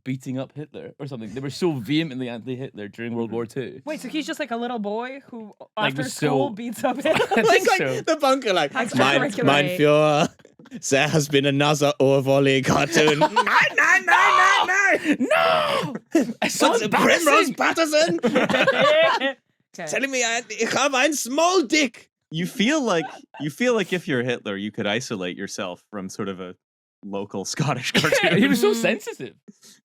Speaker 3: beating up Hitler or something. They were so vehemently anti-Hitler during World War II.
Speaker 2: Wait, so he's just like a little boy who
Speaker 3: Like,
Speaker 2: after
Speaker 3: was
Speaker 2: school
Speaker 3: so-
Speaker 2: beats up
Speaker 3: I
Speaker 2: Hitler?
Speaker 3: think
Speaker 1: It's like
Speaker 3: so.
Speaker 1: the bunker, like
Speaker 4: That's
Speaker 1: mein
Speaker 4: extracurricular.
Speaker 1: Führer. There has been another Orwally cartoon. No!
Speaker 3: It's so
Speaker 1: What's Primrose
Speaker 3: embarrassing.
Speaker 1: Patterson
Speaker 2: Okay.
Speaker 1: telling me I have a small dick?
Speaker 5: You feel like if you're Hitler, you could isolate yourself from sort of a local Scottish cartoon.
Speaker 3: He was so sensitive.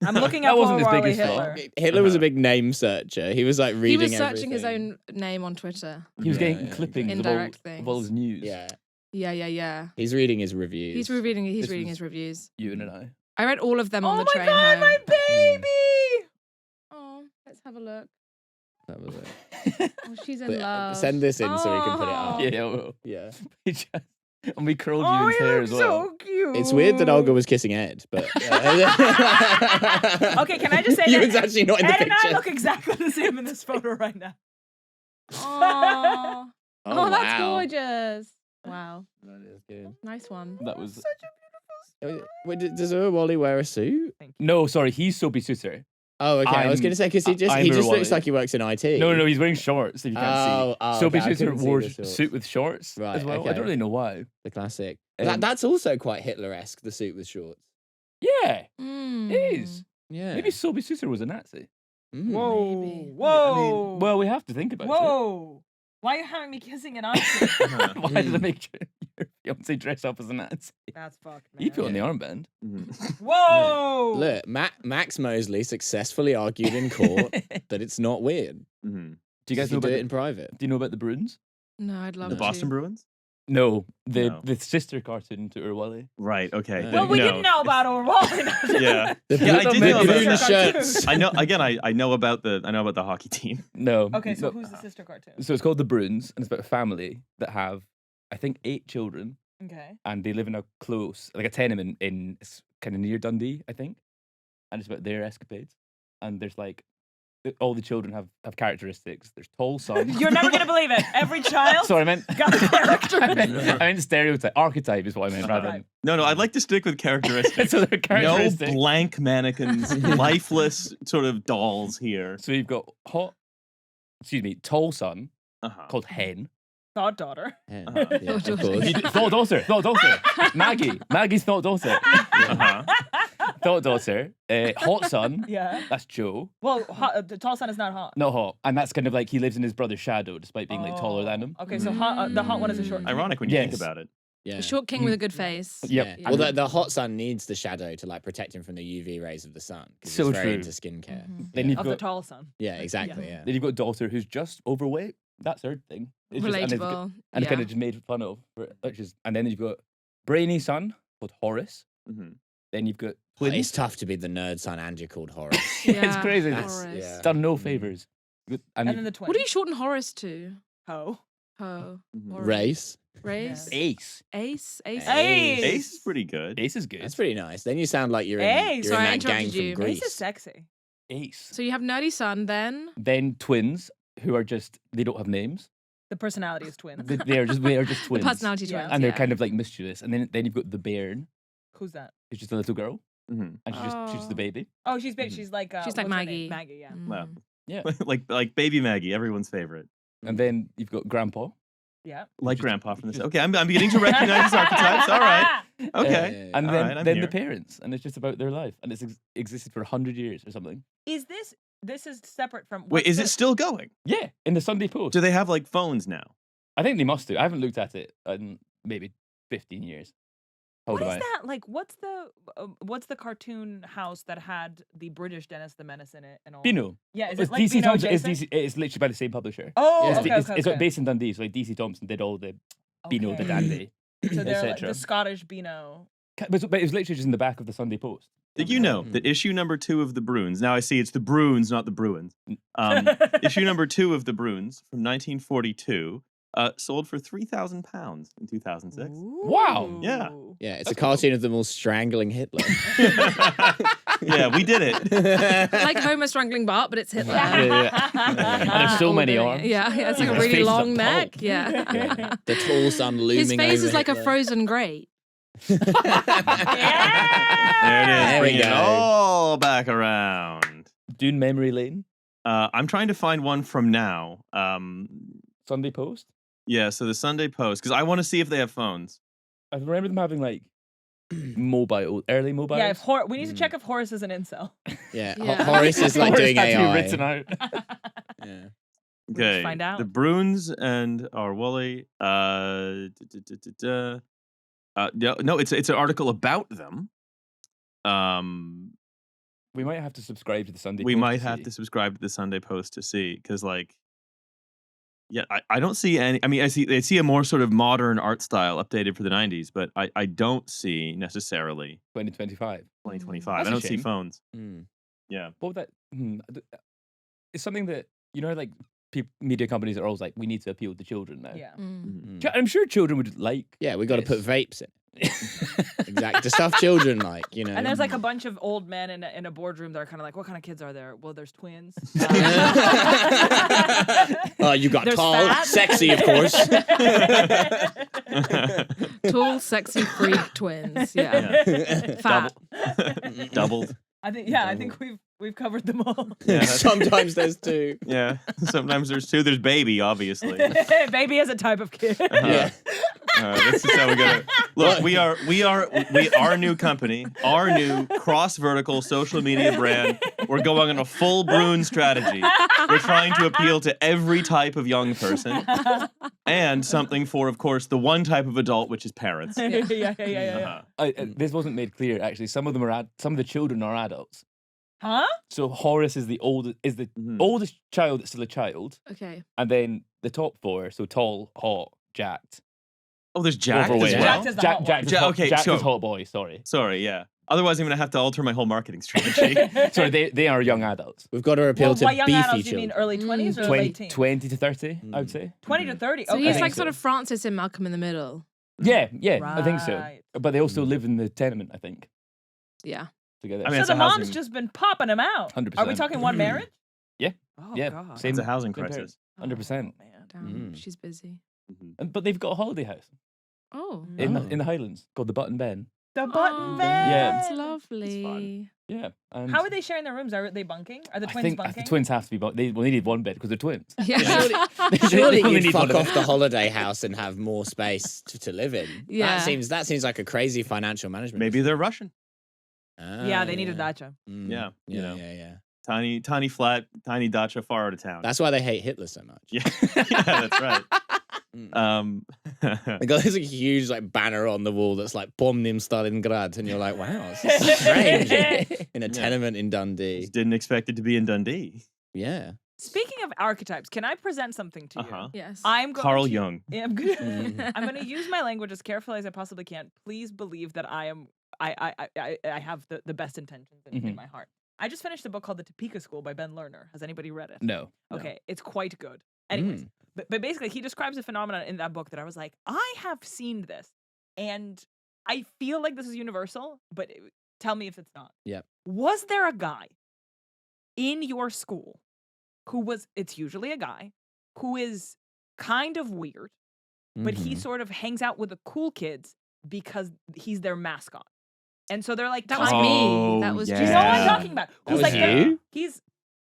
Speaker 2: I'm looking
Speaker 3: That
Speaker 2: at
Speaker 3: wasn't his
Speaker 2: Wally
Speaker 3: biggest flaw.
Speaker 2: Hitler.
Speaker 1: Hitler was a big name searcher. He was like
Speaker 4: He
Speaker 1: reading.
Speaker 4: was searching his
Speaker 1: everything.
Speaker 4: own name on Twitter.
Speaker 3: He was
Speaker 1: Yeah,
Speaker 3: getting
Speaker 1: yeah,
Speaker 3: clippings
Speaker 4: Indirect
Speaker 3: of all his news.
Speaker 1: Yeah,
Speaker 4: Yeah.
Speaker 1: he's reading his reviews.
Speaker 4: He's reading
Speaker 3: This
Speaker 4: his
Speaker 3: was-
Speaker 4: reviews.
Speaker 3: Ewan and I.
Speaker 4: I read all of them on
Speaker 2: Oh
Speaker 4: the
Speaker 2: my
Speaker 4: train
Speaker 2: god,
Speaker 4: home.
Speaker 2: my baby!
Speaker 4: Oh, let's have a look.
Speaker 1: That was it.
Speaker 4: Oh, she's in
Speaker 1: But,
Speaker 4: love.
Speaker 1: send this in so we can put it up.
Speaker 4: Oh.
Speaker 3: Yeah, well,
Speaker 1: Yeah.
Speaker 3: we just- and we curled
Speaker 2: Oh,
Speaker 3: Ewan's
Speaker 2: you
Speaker 3: hair
Speaker 2: look
Speaker 3: as well.
Speaker 2: so cute.
Speaker 1: It's weird that Olga was kissing Ed, but
Speaker 2: Okay, can I just say
Speaker 1: Ewan's
Speaker 2: that
Speaker 1: actually not in the
Speaker 2: Ed and I
Speaker 1: picture.
Speaker 2: look exactly the same in this photo right now.
Speaker 4: Oh,
Speaker 1: Oh,
Speaker 4: that's
Speaker 1: wow.
Speaker 4: gorgeous. Wow,
Speaker 1: That is good.
Speaker 4: nice one.
Speaker 3: That was
Speaker 2: Such a beautiful
Speaker 1: Wait, does Wally wear a suit?
Speaker 3: no, sorry. He's Soapy Suitor.
Speaker 1: Oh, okay. I was
Speaker 3: I'm-
Speaker 1: going to say because he just
Speaker 3: I'm
Speaker 1: looks
Speaker 3: Wally.
Speaker 1: like he works in IT.
Speaker 3: No, he's wearing shorts. If you can't
Speaker 1: Oh,
Speaker 3: see, Soapy
Speaker 1: okay, I
Speaker 3: Suitor
Speaker 1: couldn't see
Speaker 3: wore
Speaker 1: the shorts.
Speaker 3: suit with shorts
Speaker 1: Right,
Speaker 3: as well. I
Speaker 1: okay.
Speaker 3: don't really know why.
Speaker 1: The classic.
Speaker 3: Um,
Speaker 1: That's also quite Hitler-esque. The suit with shorts.
Speaker 3: Yeah,
Speaker 4: Mm.
Speaker 3: it is.
Speaker 1: Yeah.
Speaker 3: Maybe Soapy Suitor was a Nazi.
Speaker 1: Mm.
Speaker 2: Whoa,
Speaker 4: Maybe.
Speaker 2: whoa.
Speaker 3: Well, we have to think about
Speaker 2: Whoa. Why are you having me kissing an Nazi?
Speaker 3: it. Why did I make your fiance dress up as a Nazi?
Speaker 2: That's fucked, man.
Speaker 3: You put on the armband.
Speaker 5: Mhm.
Speaker 2: Whoa.
Speaker 1: Look, Max Mosley successfully argued in court that it's not weird.
Speaker 5: Mhm.
Speaker 3: Do you guys
Speaker 1: If you
Speaker 3: know
Speaker 1: do
Speaker 3: about
Speaker 1: it in private?
Speaker 3: Do you know about the Bruins?
Speaker 4: No, I'd love
Speaker 5: The
Speaker 4: to.
Speaker 5: Boston Bruins?
Speaker 3: No, the
Speaker 5: No.
Speaker 3: the sister cartoon to Wally.
Speaker 5: Right. Okay.
Speaker 1: Well,
Speaker 2: Well, we
Speaker 5: No.
Speaker 2: didn't know about O'Reilly.
Speaker 5: Yeah.
Speaker 1: The
Speaker 5: Yeah, I did know about
Speaker 1: Balloon
Speaker 5: that.
Speaker 1: shirts.
Speaker 5: I know. Again, I know about the hockey team.
Speaker 3: No.
Speaker 2: Okay, so
Speaker 3: no.
Speaker 2: who's the sister cartoon?
Speaker 3: So it's called the Bruins, and it's about a family that have, I think, 8 children,
Speaker 2: Okay.
Speaker 3: and they live in a like a tenement in kind of near Dundee, I think, and it's about their escapades. And there's like all the children have characteristics. There's tall sons.
Speaker 2: You're never gonna believe it. Every child
Speaker 3: Sorry, I meant
Speaker 2: got a character.
Speaker 3: I meant stereotype. Archetype is what I meant, rather
Speaker 2: Right.
Speaker 5: No, I'd like to stick with
Speaker 3: than.
Speaker 5: characteristics.
Speaker 3: So they're
Speaker 5: No
Speaker 3: characteristics.
Speaker 5: blank mannequins, lifeless sort of dolls here.
Speaker 3: So you've got tall son
Speaker 5: Uh-huh.
Speaker 3: called Hen.
Speaker 2: Thought daughter.
Speaker 1: Yeah,
Speaker 5: Uh-huh.
Speaker 1: yeah, of
Speaker 4: Thought
Speaker 1: course.
Speaker 3: Thought daughter. Maggie's thought daughter.
Speaker 5: Uh-huh.
Speaker 3: Thought daughter. Hot son.
Speaker 2: Yeah.
Speaker 3: That's Joe.
Speaker 2: Well, the tall son is not hot.
Speaker 3: Not hot. And that's kind of like he lives in his brother's shadow despite being like taller than him.
Speaker 2: Okay, so the hot one is a short.
Speaker 5: Ironic when you think
Speaker 3: Yes.
Speaker 5: about it.
Speaker 1: Yeah.
Speaker 4: A short king with a good face.
Speaker 3: Yep.
Speaker 1: Yeah. Well, the hot sun needs the shadow to like protect him from the UV rays of the sun. 'Cause
Speaker 3: So
Speaker 1: he's very
Speaker 3: true.
Speaker 1: into skincare.
Speaker 3: Then
Speaker 1: Yeah.
Speaker 3: you've
Speaker 2: Of the
Speaker 3: got
Speaker 2: tall son.
Speaker 1: Yeah, exactly. Yeah.
Speaker 3: then you've got a daughter who's just overweight. That's her thing. It's just- and they've got-
Speaker 4: Relatable.
Speaker 3: and
Speaker 4: yeah.
Speaker 3: kind of just made fun of, which is, and then you've got brainy son called Horace.
Speaker 5: Mhm.
Speaker 3: Then you've got
Speaker 1: Well,
Speaker 3: twins.
Speaker 1: it's tough to be the nerd son and you're called Horace.
Speaker 4: Yeah,
Speaker 3: It's crazy.
Speaker 1: That's-
Speaker 4: Horace.
Speaker 1: yeah.
Speaker 3: Done no
Speaker 1: Mm.
Speaker 3: favors.
Speaker 2: And then the twins.
Speaker 4: What do you shorten Horace to?
Speaker 2: Ho.
Speaker 4: Ho.
Speaker 5: Mhm.
Speaker 4: Horace.
Speaker 1: Race.
Speaker 4: Race.
Speaker 3: Ace.
Speaker 4: Ace. Ace.
Speaker 2: Ace.
Speaker 5: Ace is pretty good.
Speaker 3: Ace is good.
Speaker 1: That's pretty nice. Then you sound like you're in,
Speaker 2: Hey,
Speaker 1: you're
Speaker 4: sorry, I
Speaker 1: in that gang
Speaker 4: interrupted
Speaker 1: from
Speaker 4: you.
Speaker 1: Greece.
Speaker 2: Ace is sexy.
Speaker 3: Ace.
Speaker 4: So you have nerdy son, then
Speaker 3: Twins who are just they don't have names.
Speaker 2: The personality is twins.
Speaker 3: They are just
Speaker 4: the
Speaker 3: twins.
Speaker 4: personality
Speaker 2: Yeah.
Speaker 4: twins.
Speaker 3: And they're
Speaker 4: yeah.
Speaker 3: kind of like mischievous. And then you've got the bairn,
Speaker 2: Who's that?
Speaker 3: who's just a little girl,
Speaker 5: Mhm.
Speaker 3: and she's just the
Speaker 4: Oh.
Speaker 3: baby.
Speaker 2: Oh, she's
Speaker 3: Mhm.
Speaker 2: she's like
Speaker 4: She's like
Speaker 2: what's her name?
Speaker 4: Maggie.
Speaker 2: Maggie, yeah.
Speaker 5: Wow.
Speaker 4: Mm.
Speaker 3: Yeah.
Speaker 5: like baby Maggie, everyone's favorite.
Speaker 3: And then you've got Grandpa.
Speaker 2: Yeah.
Speaker 5: Like
Speaker 3: Just-
Speaker 5: Grandpa from this.
Speaker 3: just-
Speaker 5: Okay, I'm beginning to recognize these archetypes. All right. Okay.
Speaker 3: And
Speaker 5: All
Speaker 3: then
Speaker 5: right, I'm
Speaker 3: then
Speaker 5: here.
Speaker 3: the parents, and it's just about their life, and it's existed for 100 years or something.
Speaker 2: Is this is separate from
Speaker 5: Wait,
Speaker 2: what's
Speaker 5: is
Speaker 2: the-
Speaker 5: it still going?
Speaker 3: Yeah, in the Sunday Post.
Speaker 5: Do they have like phones now?
Speaker 3: I think they must do. I haven't looked at it in maybe 15 years. How
Speaker 2: What
Speaker 3: old
Speaker 2: is
Speaker 3: am I?
Speaker 2: that like? What's the cartoon house that had the British Dennis the Menace in it and all?
Speaker 3: Beano.
Speaker 2: Yeah, is
Speaker 3: It's
Speaker 2: it like
Speaker 3: DC
Speaker 2: Beano
Speaker 3: Thompson. It's,
Speaker 2: adjacent?
Speaker 3: it's literally by the same publisher.
Speaker 2: Oh,
Speaker 3: it's,
Speaker 2: okay,
Speaker 3: it's,
Speaker 2: okay,
Speaker 3: it's
Speaker 2: okay.
Speaker 3: based in Dundee, so like DC Thompson did all the Beano, the
Speaker 2: Okay.
Speaker 3: Dandy,
Speaker 2: So they're like
Speaker 3: etc.
Speaker 2: the Scottish Beano.
Speaker 3: But it was literally just in the back of the Sunday Post.
Speaker 5: Did you know
Speaker 1: Mhm.
Speaker 5: that issue number 2 of the Bruins? Now I see it's the Bruins, not the Bruins. Issue number 2 of the Bruins from 1942 sold for £3,000 in 2006.
Speaker 3: Wow.
Speaker 5: Yeah.
Speaker 1: Yeah, it's a
Speaker 3: That's
Speaker 1: cartoon of them all strangling Hitler.
Speaker 5: Yeah, we did it.
Speaker 4: Like Homer strangling Bart, but it's Hitler.
Speaker 3: And there's so
Speaker 4: All
Speaker 3: many
Speaker 4: doing it.
Speaker 3: arms.
Speaker 4: Yeah, it's like a
Speaker 3: His
Speaker 4: really
Speaker 3: face is a
Speaker 4: long
Speaker 3: pulp.
Speaker 4: neck. Yeah.
Speaker 1: The tall sun looming
Speaker 4: His face
Speaker 1: over
Speaker 4: is like a
Speaker 1: Hitler.
Speaker 4: frozen grate.
Speaker 5: There it is.
Speaker 1: There we
Speaker 5: Bringing it
Speaker 1: go.
Speaker 5: all back around.
Speaker 3: Dune Memory Lane,
Speaker 5: I'm trying to find one from now.
Speaker 3: Sunday Post.
Speaker 5: Yeah, so the Sunday Post, because I want to see if they have phones.
Speaker 3: I remember them having like early mobile.
Speaker 2: Yeah, we need to check if Horace is an incel.
Speaker 1: Yeah,
Speaker 4: Yeah.
Speaker 1: Horace is like doing AI.
Speaker 3: written out.
Speaker 1: Yeah.
Speaker 5: Okay,
Speaker 2: find out.
Speaker 5: the Bruins and our Wooly. No, it's an article about them.
Speaker 3: We might have to subscribe to the Sunday.
Speaker 5: We
Speaker 3: Post
Speaker 5: might
Speaker 3: to
Speaker 5: have
Speaker 3: see.
Speaker 5: to subscribe to the Sunday Post to see, because like, yeah, I don't see any. I mean, I see a more sort of modern art style updated for the 90s, but I don't see necessarily
Speaker 3: 2025.
Speaker 5: 2025.
Speaker 3: That's
Speaker 5: I
Speaker 3: a
Speaker 5: don't see
Speaker 3: shame.
Speaker 5: phones.
Speaker 1: Mm.
Speaker 5: Yeah.
Speaker 3: What would that? It's something that like media companies are always like, we need to appeal to children now.
Speaker 2: Yeah.
Speaker 1: Mm.
Speaker 3: I'm sure children would like.
Speaker 1: Yeah, we got to put
Speaker 3: this.
Speaker 1: vapes in. Exactly. The stuff children like, you know.
Speaker 2: And there's like a bunch of old men in a boardroom that are kind of like, what kind of kids are there? Well, there's twins.
Speaker 1: Oh, you got
Speaker 2: There's
Speaker 1: tall,
Speaker 2: fat.
Speaker 1: sexy, of course.
Speaker 4: Tall, sexy freak twins. Yeah. Fat.
Speaker 5: Doubled.
Speaker 2: I think we've covered them all.
Speaker 5: Yeah, that's-
Speaker 1: Sometimes there's two.
Speaker 5: Yeah. Sometimes there's two. There's baby, obviously.
Speaker 2: Baby is a type of kid.
Speaker 1: Yeah.
Speaker 5: This is how we go. Look, we are our new company, our new cross-vertical social media brand. We're going on a full Bruin strategy. We're trying to appeal to every type of young person, and something for, of course, the one type of adult, which is parents.
Speaker 2: Yeah.
Speaker 3: This wasn't made clear. Actually, some of the children are adults.
Speaker 2: Huh?
Speaker 3: So Horace is the oldest
Speaker 5: Mhm.
Speaker 3: oldest child that's still a child,
Speaker 4: Okay.
Speaker 3: and then the top four, so tall, hot, jacked,
Speaker 5: Oh, there's Jack as
Speaker 3: overweight.
Speaker 5: well.
Speaker 2: Jacked is the hot
Speaker 3: Jack,
Speaker 2: one.
Speaker 3: is hot,
Speaker 5: Okay,
Speaker 3: Jack
Speaker 5: so-
Speaker 3: is hot boy. Sorry,
Speaker 5: Sorry, yeah. Otherwise, I'm gonna have to alter my whole marketing strategy.
Speaker 3: sorry. They are young adults.
Speaker 1: We've got to appeal
Speaker 2: Well,
Speaker 1: to
Speaker 2: by young
Speaker 1: beefy
Speaker 2: adults, you
Speaker 1: children.
Speaker 2: mean early 20s or
Speaker 3: 20,
Speaker 2: late teens?
Speaker 3: 20 to 30, I would say.
Speaker 2: 20 to 30.
Speaker 4: So
Speaker 2: Okay.
Speaker 4: he's
Speaker 3: think
Speaker 4: like
Speaker 3: so.
Speaker 4: sort of Francis in Malcolm in the Middle.
Speaker 3: Yeah, I think so.
Speaker 2: Right.
Speaker 3: But they also live in the tenement, I think,
Speaker 4: Yeah.
Speaker 3: together.
Speaker 5: I mean,
Speaker 2: So
Speaker 5: it's
Speaker 2: the
Speaker 5: a
Speaker 2: mom's
Speaker 5: housing-
Speaker 2: just been popping him out.
Speaker 3: 100%.
Speaker 2: Are we talking one marriage?
Speaker 3: Yeah.
Speaker 2: Oh,
Speaker 3: Yeah,
Speaker 2: God.
Speaker 3: same.
Speaker 5: It's a housing
Speaker 3: same
Speaker 5: crisis.
Speaker 3: parents. 100%.
Speaker 2: Oh, man.
Speaker 4: Damn,
Speaker 1: Mm.
Speaker 4: she's busy.
Speaker 3: But they've got a holiday house
Speaker 4: Oh.
Speaker 3: in
Speaker 1: Oh.
Speaker 3: the Highlands called the Button Ben.
Speaker 2: The button
Speaker 4: Oh,
Speaker 2: bed.
Speaker 3: Yeah.
Speaker 4: That's lovely.
Speaker 3: Yeah. And
Speaker 2: How are they sharing their rooms? Are they bunking? Are the
Speaker 3: I
Speaker 2: twins
Speaker 3: think
Speaker 2: bunking?
Speaker 3: the twins have to be. They need one bed because they're twins.
Speaker 4: Yeah.
Speaker 1: Surely
Speaker 3: They only
Speaker 1: you'd
Speaker 3: need one
Speaker 1: fuck
Speaker 3: of
Speaker 1: off the holiday house and have more space to live in.
Speaker 4: Yeah.
Speaker 1: That seems like a crazy financial management.
Speaker 5: Maybe they're Russian.
Speaker 2: Yeah, they need a dacha.
Speaker 5: Yeah, you
Speaker 1: Yeah,
Speaker 5: know.
Speaker 1: yeah.
Speaker 5: Tiny flat, tiny dacha far out of town.
Speaker 1: That's why they hate Hitler so much.
Speaker 5: yeah, yeah, that's right.
Speaker 1: They got this huge like banner on the wall that's like "Pomnim Stalingrad," and you're like, "Wow, this is strange." In a tenement in Dundee.
Speaker 5: Just didn't expect it to be in Dundee.
Speaker 1: Yeah.
Speaker 2: Speaking of archetypes, can I present something to you?
Speaker 4: Yes.
Speaker 2: I'm going
Speaker 5: Carl
Speaker 2: to,
Speaker 5: Jung.
Speaker 2: Yeah, I'm going to use my language as carefully as I possibly can. Please believe that I have the best intentions in my heart. I just finished a book called The Topeka School by Ben Lerner. Has anybody read it?
Speaker 3: No.
Speaker 2: Okay, it's quite good. Anyways, but basically he describes a phenomenon in that book that I was like, I have seen this, and I feel like this is universal, but tell me if it's not.
Speaker 1: Yep.
Speaker 2: Was there a guy in your school it's usually a guy, who is kind of weird, but he sort of hangs out with the cool kids because he's their mascot? And so they're like,
Speaker 4: That was
Speaker 2: kind of-
Speaker 4: me. That was
Speaker 5: yeah.
Speaker 2: Do you know what I'm talking about?
Speaker 1: That
Speaker 2: Who's
Speaker 1: was
Speaker 2: like
Speaker 1: you?
Speaker 2: he's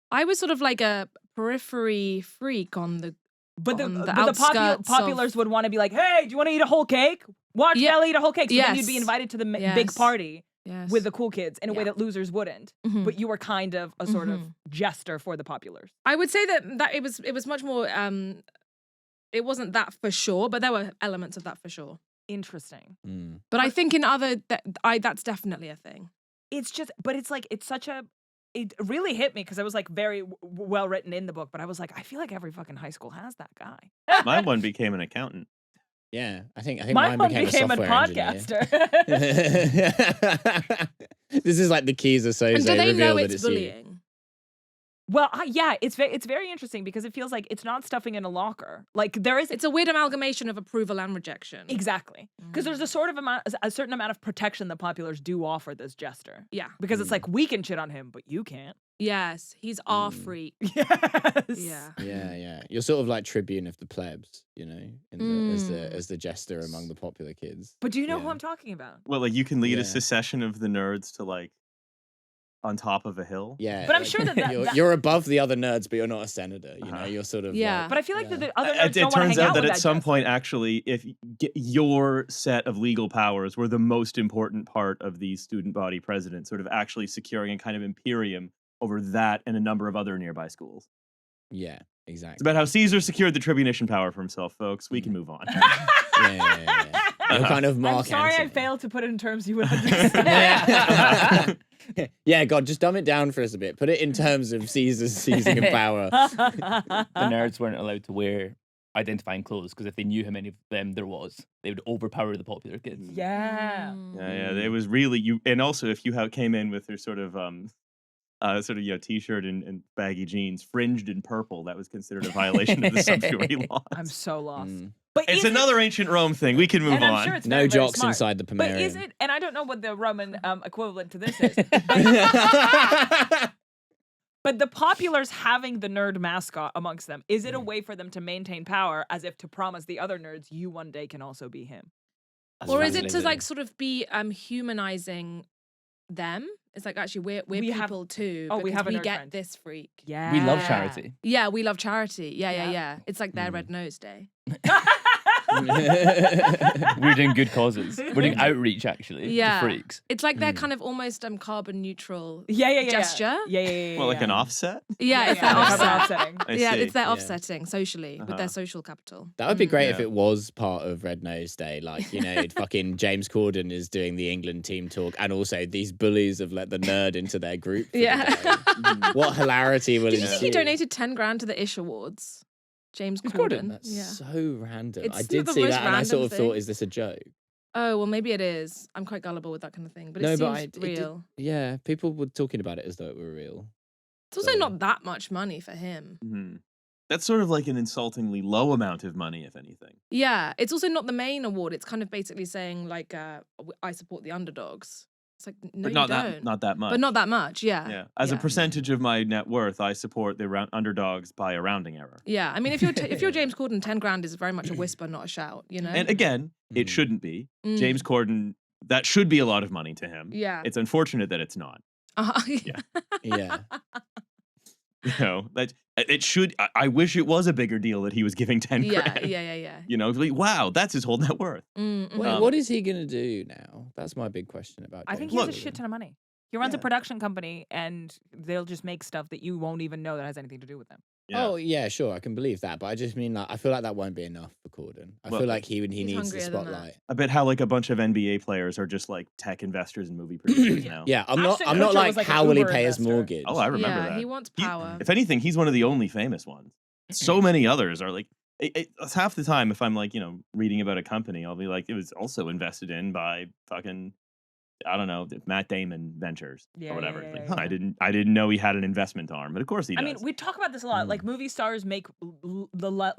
Speaker 4: I was sort of like a periphery freak on the.
Speaker 2: but the
Speaker 4: on the
Speaker 2: populars
Speaker 4: outskirts of-
Speaker 2: would want to be like, hey, do you want to eat a whole cake? Watch
Speaker 4: Yeah.
Speaker 2: Ellie eat a whole cake. So then you'd be
Speaker 4: Yes.
Speaker 2: invited to the big
Speaker 4: Yes.
Speaker 2: party
Speaker 4: Yes.
Speaker 2: with the cool kids in a way
Speaker 4: Yeah.
Speaker 2: that losers wouldn't.
Speaker 4: Mhm.
Speaker 2: But you were kind of a sort of jester for the populars.
Speaker 4: I would say that it was much more. It wasn't that for sure, but there were elements of that for sure.
Speaker 2: Interesting.
Speaker 4: But I think in other that's definitely a thing.
Speaker 2: It's just, but it's like, it's such a, it really hit me because it was like very well written in the book, but I was like, I feel like every fucking high school has that guy.
Speaker 5: My one became an accountant.
Speaker 1: Yeah, I think
Speaker 2: My
Speaker 1: mine
Speaker 2: mom
Speaker 1: became a
Speaker 2: a
Speaker 1: software engineer.
Speaker 2: podcaster.
Speaker 1: This is like the keys of Soze
Speaker 4: And do they
Speaker 1: reveal
Speaker 4: know
Speaker 1: that
Speaker 4: it's
Speaker 1: it's you.
Speaker 4: bullying?
Speaker 2: Well, yeah, it's very interesting because it feels like it's not stuffing in a locker. Like there is,
Speaker 4: It's a weird amalgamation of approval and rejection.
Speaker 2: exactly, because there's a certain amount of protection that populars do offer this jester.
Speaker 4: Yeah.
Speaker 2: Because it's like, we can shit on him, but you can't.
Speaker 4: Yes, he's our freak.
Speaker 2: Yes.
Speaker 4: Yeah.
Speaker 1: Yeah. You're sort of like tribune of the plebs, you know, as the jester among the popular kids.
Speaker 2: But do you know who
Speaker 1: Yeah.
Speaker 2: I'm talking about?
Speaker 5: Well, like you can lead
Speaker 1: Yeah.
Speaker 5: a secession of the nerds to like on top of a hill.
Speaker 1: Yeah,
Speaker 2: But I'm sure that
Speaker 1: you're above the other nerds, but you're not a senator. You know,
Speaker 5: Uh-huh.
Speaker 1: you're sort of
Speaker 4: Yeah.
Speaker 1: like-
Speaker 2: But I feel like
Speaker 1: yeah.
Speaker 2: the other nerds
Speaker 5: It
Speaker 2: don't want to
Speaker 5: turns
Speaker 2: hang
Speaker 5: out
Speaker 2: out
Speaker 5: that
Speaker 2: with
Speaker 5: at some
Speaker 2: jester.
Speaker 5: point, actually, if your set of legal powers were the most important part of the student body president, sort of actually securing a kind of imperium over that and a number of other nearby schools.
Speaker 1: Yeah,
Speaker 5: It's
Speaker 1: exactly.
Speaker 5: about how Caesar secured the tribunician power for himself, folks. We can move on.
Speaker 1: Yeah. You're kind of Mark
Speaker 2: I'm sorry
Speaker 1: Antony.
Speaker 2: I failed to put it in terms you would understand.
Speaker 1: Yeah, God, just dumb it down for us a bit. Put it in terms of Caesar's seizing of power.
Speaker 3: The nerds weren't allowed to wear identifying clothes because if they knew how many of them there was, they would overpower the popular kids.
Speaker 2: Yeah.
Speaker 5: Yeah, it was really you. And also, if you came in with your sort of t-shirt and baggy jeans, fringed in purple, that was considered a violation of the sumptuary laws.
Speaker 2: I'm so lost.
Speaker 1: Mm.
Speaker 2: But
Speaker 5: It's
Speaker 2: is it-
Speaker 5: another ancient Rome thing. We can move
Speaker 2: and I'm
Speaker 5: on.
Speaker 2: sure it's
Speaker 1: No
Speaker 2: very, very
Speaker 1: jocks
Speaker 2: smart.
Speaker 1: inside the
Speaker 2: But is
Speaker 1: Pomerium.
Speaker 2: it, and I don't know what the Roman equivalent to this is, but the populars having the nerd mascot amongst them, is it a way for them to maintain power as if to promise the other nerds, you one day can also be him?
Speaker 1: That's
Speaker 4: Or is it to
Speaker 1: fascinating.
Speaker 4: like sort of be humanizing them? It's like actually we're
Speaker 2: We have-
Speaker 4: people too.
Speaker 2: oh, we
Speaker 4: because
Speaker 2: have a
Speaker 4: we
Speaker 2: nerd
Speaker 4: get
Speaker 2: friend.
Speaker 4: this freak.
Speaker 2: Yeah.
Speaker 3: We love charity.
Speaker 4: Yeah, we love charity. Yeah.
Speaker 2: Yeah.
Speaker 4: It's like their Red Nose Day.
Speaker 3: We're doing good causes. We're doing outreach actually
Speaker 4: Yeah.
Speaker 3: to freaks.
Speaker 4: It's like their kind of almost carbon neutral.
Speaker 2: Yeah.
Speaker 4: Gesture?
Speaker 2: Yeah.
Speaker 5: Well, like an offset?
Speaker 4: Yeah, it's
Speaker 2: yeah,
Speaker 4: their
Speaker 2: they have an
Speaker 4: offset.
Speaker 2: offsetting.
Speaker 5: I
Speaker 4: Yeah,
Speaker 5: see.
Speaker 4: it's their
Speaker 1: Yeah.
Speaker 4: offsetting socially with
Speaker 5: Uh-huh.
Speaker 4: their social capital.
Speaker 1: That would be great if
Speaker 5: Yeah.
Speaker 1: it was part of Red Nose Day. Like, you know, fucking James Corden is doing the England team talk, and also these bullies have let the nerd into their group. for the
Speaker 4: Yeah.
Speaker 1: day. What hilarity will
Speaker 4: Did you think he
Speaker 1: ensue?
Speaker 4: donated 10 grand to the Ish Awards? James
Speaker 3: Corden?
Speaker 1: That's
Speaker 4: Yeah.
Speaker 1: so random.
Speaker 4: It's
Speaker 1: I
Speaker 4: not
Speaker 1: did
Speaker 4: the
Speaker 1: see
Speaker 4: most
Speaker 1: that, and I sort of
Speaker 4: random
Speaker 1: thought,
Speaker 4: thing.
Speaker 1: is this a joke?
Speaker 4: Oh, well, maybe it is. I'm quite gullible with that kind of thing, but it
Speaker 1: No,
Speaker 4: seems
Speaker 1: but it did-
Speaker 4: real.
Speaker 1: Yeah, people were talking about it as though it were real.
Speaker 4: It's also
Speaker 1: so-
Speaker 4: not that much money for him.
Speaker 5: Mhm. That's sort of like an insultingly low amount of money, if anything.
Speaker 4: Yeah, it's also not the main award. It's kind of basically saying like, I support the underdogs. It's like no,
Speaker 5: But not
Speaker 4: you
Speaker 5: that
Speaker 4: don't.
Speaker 5: not that much.
Speaker 4: But not that much. Yeah.
Speaker 5: Yeah. As a
Speaker 4: Yeah.
Speaker 5: percentage of my net worth, I support the underdogs by a rounding error.
Speaker 4: Yeah, I mean, if you're James Corden, 10 grand is very much a whisper, not a shout. You know.
Speaker 5: And again, it
Speaker 1: Mm.
Speaker 5: shouldn't be.
Speaker 4: Mm.
Speaker 5: James Corden, that should be a lot of money to him.
Speaker 4: Yeah.
Speaker 5: It's unfortunate that it's not.
Speaker 1: Yeah. Yeah.
Speaker 5: You know, that it should. I wish it was a bigger deal that he was giving 10
Speaker 4: yeah.
Speaker 5: grand.
Speaker 4: Yeah.
Speaker 5: You know, like, wow, that's his whole net worth.
Speaker 1: Wait, what is he gonna do now? That's my big question about.
Speaker 2: I think
Speaker 1: James
Speaker 2: he has a
Speaker 1: Corden.
Speaker 2: shit ton of money. He runs a
Speaker 1: Yeah.
Speaker 2: production company, and they'll just make stuff that you won't even know that has anything to do with them.
Speaker 5: Yeah.
Speaker 1: Oh yeah, sure, I can believe that, but I just mean like I feel like that won't be enough for Corden. I
Speaker 5: Well,
Speaker 1: feel like he
Speaker 4: He's
Speaker 1: needs the
Speaker 4: hungrier than that.
Speaker 1: spotlight.
Speaker 5: I bet how like a bunch of NBA players are just like tech investors and movie producers now.
Speaker 1: Yeah, I'm not
Speaker 2: Ashton Kutcher
Speaker 1: like
Speaker 2: was, like, an
Speaker 1: how will he
Speaker 2: Uber
Speaker 1: pay his
Speaker 2: investor.
Speaker 1: mortgage?
Speaker 5: Oh, I remember
Speaker 4: Yeah,
Speaker 5: that.
Speaker 4: he wants power.
Speaker 5: If anything, he's one of the only famous ones. So many others are like. Half the time, if I'm like reading about a company, I'll be like, it was also invested in by fucking. I don't know, Matt Damon Ventures or whatever.
Speaker 2: Yeah,
Speaker 5: It's like,
Speaker 2: yeah,
Speaker 5: huh,
Speaker 2: yeah.
Speaker 5: I didn't know he had an investment arm, but of course he does.
Speaker 2: I mean, we talk about this a lot. Like movie stars make the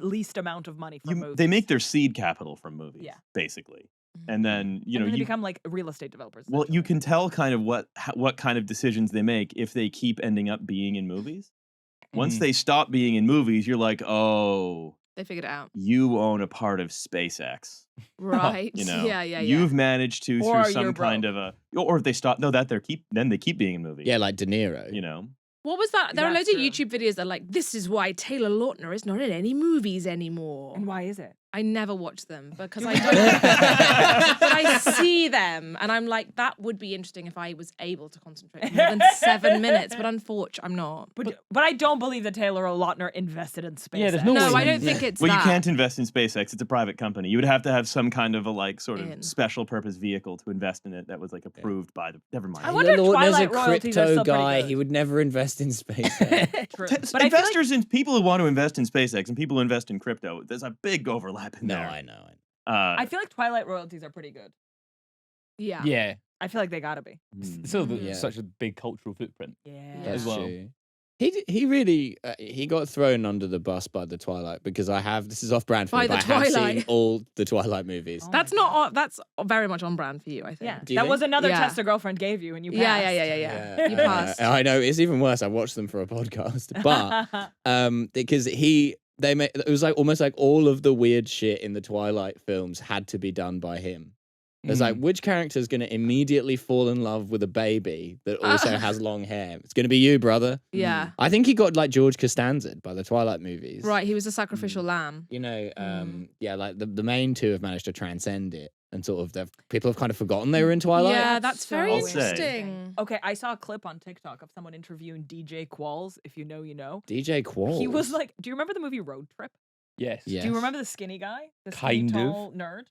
Speaker 2: least amount of money from movies.
Speaker 5: They make their seed capital from movies,
Speaker 2: Yeah.
Speaker 5: basically, and then
Speaker 2: and then they
Speaker 5: you
Speaker 2: become like real estate developers.
Speaker 5: well, you
Speaker 2: essentially.
Speaker 5: can tell kind of what kind of decisions they make if they keep ending up being in movies. Once they stop being in movies, you're like, oh,
Speaker 4: They figured it out.
Speaker 5: you own a part of SpaceX.
Speaker 4: Right.
Speaker 5: Yeah.
Speaker 4: Yeah.
Speaker 5: You've managed to
Speaker 2: Or
Speaker 5: through some
Speaker 2: you're
Speaker 5: kind of a, or if they stop, no, that they keep being in movies.
Speaker 1: Yeah, like De Niro.
Speaker 4: What was that? There are
Speaker 2: That's
Speaker 4: loads of
Speaker 2: true.
Speaker 4: YouTube videos that are like, this is why Taylor Lautner is not in any movies anymore.
Speaker 2: And why is it?
Speaker 4: I never watch them because I don't. But I see them and I'm like, that would be interesting if I was able to concentrate for more than 7 minutes. But unfortunately, I'm not.
Speaker 2: But I don't believe that Taylor Lautner invested in SpaceX.
Speaker 3: Yeah, there's no
Speaker 4: No,
Speaker 3: way
Speaker 4: I don't think it's
Speaker 5: Well,
Speaker 4: that.
Speaker 5: you can't invest in SpaceX. It's a private company. You would have to have some kind of a like sort of
Speaker 4: In.
Speaker 5: special purpose vehicle to invest in it that was like approved by the. Never mind.
Speaker 2: I wonder if
Speaker 1: Taylor Lautner's
Speaker 2: Twilight
Speaker 1: a
Speaker 2: royalties are
Speaker 1: crypto
Speaker 2: still pretty
Speaker 1: guy.
Speaker 2: good.
Speaker 1: He would never invest in SpaceX.
Speaker 2: True. But I feel like,
Speaker 5: Investors and people who want to invest in SpaceX and people who invest in crypto, there's a big overlap in
Speaker 1: No,
Speaker 5: there.
Speaker 1: I know.
Speaker 2: I feel like Twilight royalties are pretty good.
Speaker 4: Yeah.
Speaker 3: Yeah.
Speaker 2: I feel like they gotta be.
Speaker 5: Mm.
Speaker 3: Still
Speaker 1: Yeah.
Speaker 3: such a big cultural footprint.
Speaker 2: Yeah.
Speaker 1: That's
Speaker 3: as well.
Speaker 1: true. He really he got thrown under the bus by the Twilight because this is off brand for
Speaker 4: By
Speaker 1: me,
Speaker 4: the
Speaker 1: but I have seen
Speaker 4: Twilight.
Speaker 1: all the Twilight movies.
Speaker 2: Oh
Speaker 4: That's
Speaker 2: my
Speaker 4: not.
Speaker 2: God.
Speaker 4: That's very much on brand for you, I think.
Speaker 2: Yeah.
Speaker 1: Do you
Speaker 2: That
Speaker 1: think?
Speaker 2: was another
Speaker 4: Yeah.
Speaker 2: test a girlfriend gave you and you passed.
Speaker 4: Yeah. You passed.
Speaker 1: I know it's even worse. I watched them for a podcast, but because it was like almost like all of the weird shit in the Twilight films had to be done by him. It's like, which character is going to immediately fall in love with a baby that also has long hair? It's going to be you, brother.
Speaker 4: Yeah.
Speaker 1: I think he got like George Costanza by the Twilight movies.
Speaker 4: Right. He was a sacrificial lamb.
Speaker 1: You know, yeah, like the main two have managed to transcend it, and sort of people have kind of forgotten they were in Twilight.
Speaker 4: Yeah, that's very
Speaker 5: I'll say.
Speaker 4: interesting.
Speaker 2: Okay, I saw a clip on TikTok of someone interviewing DJ Qualls. If you know, you know.
Speaker 1: DJ Qualls.
Speaker 2: He was like, do you remember the movie Road Trip?
Speaker 3: Yes.
Speaker 1: Yeah.
Speaker 2: Do you remember the skinny guy? The skinny,
Speaker 3: Kind of.
Speaker 2: tall nerd?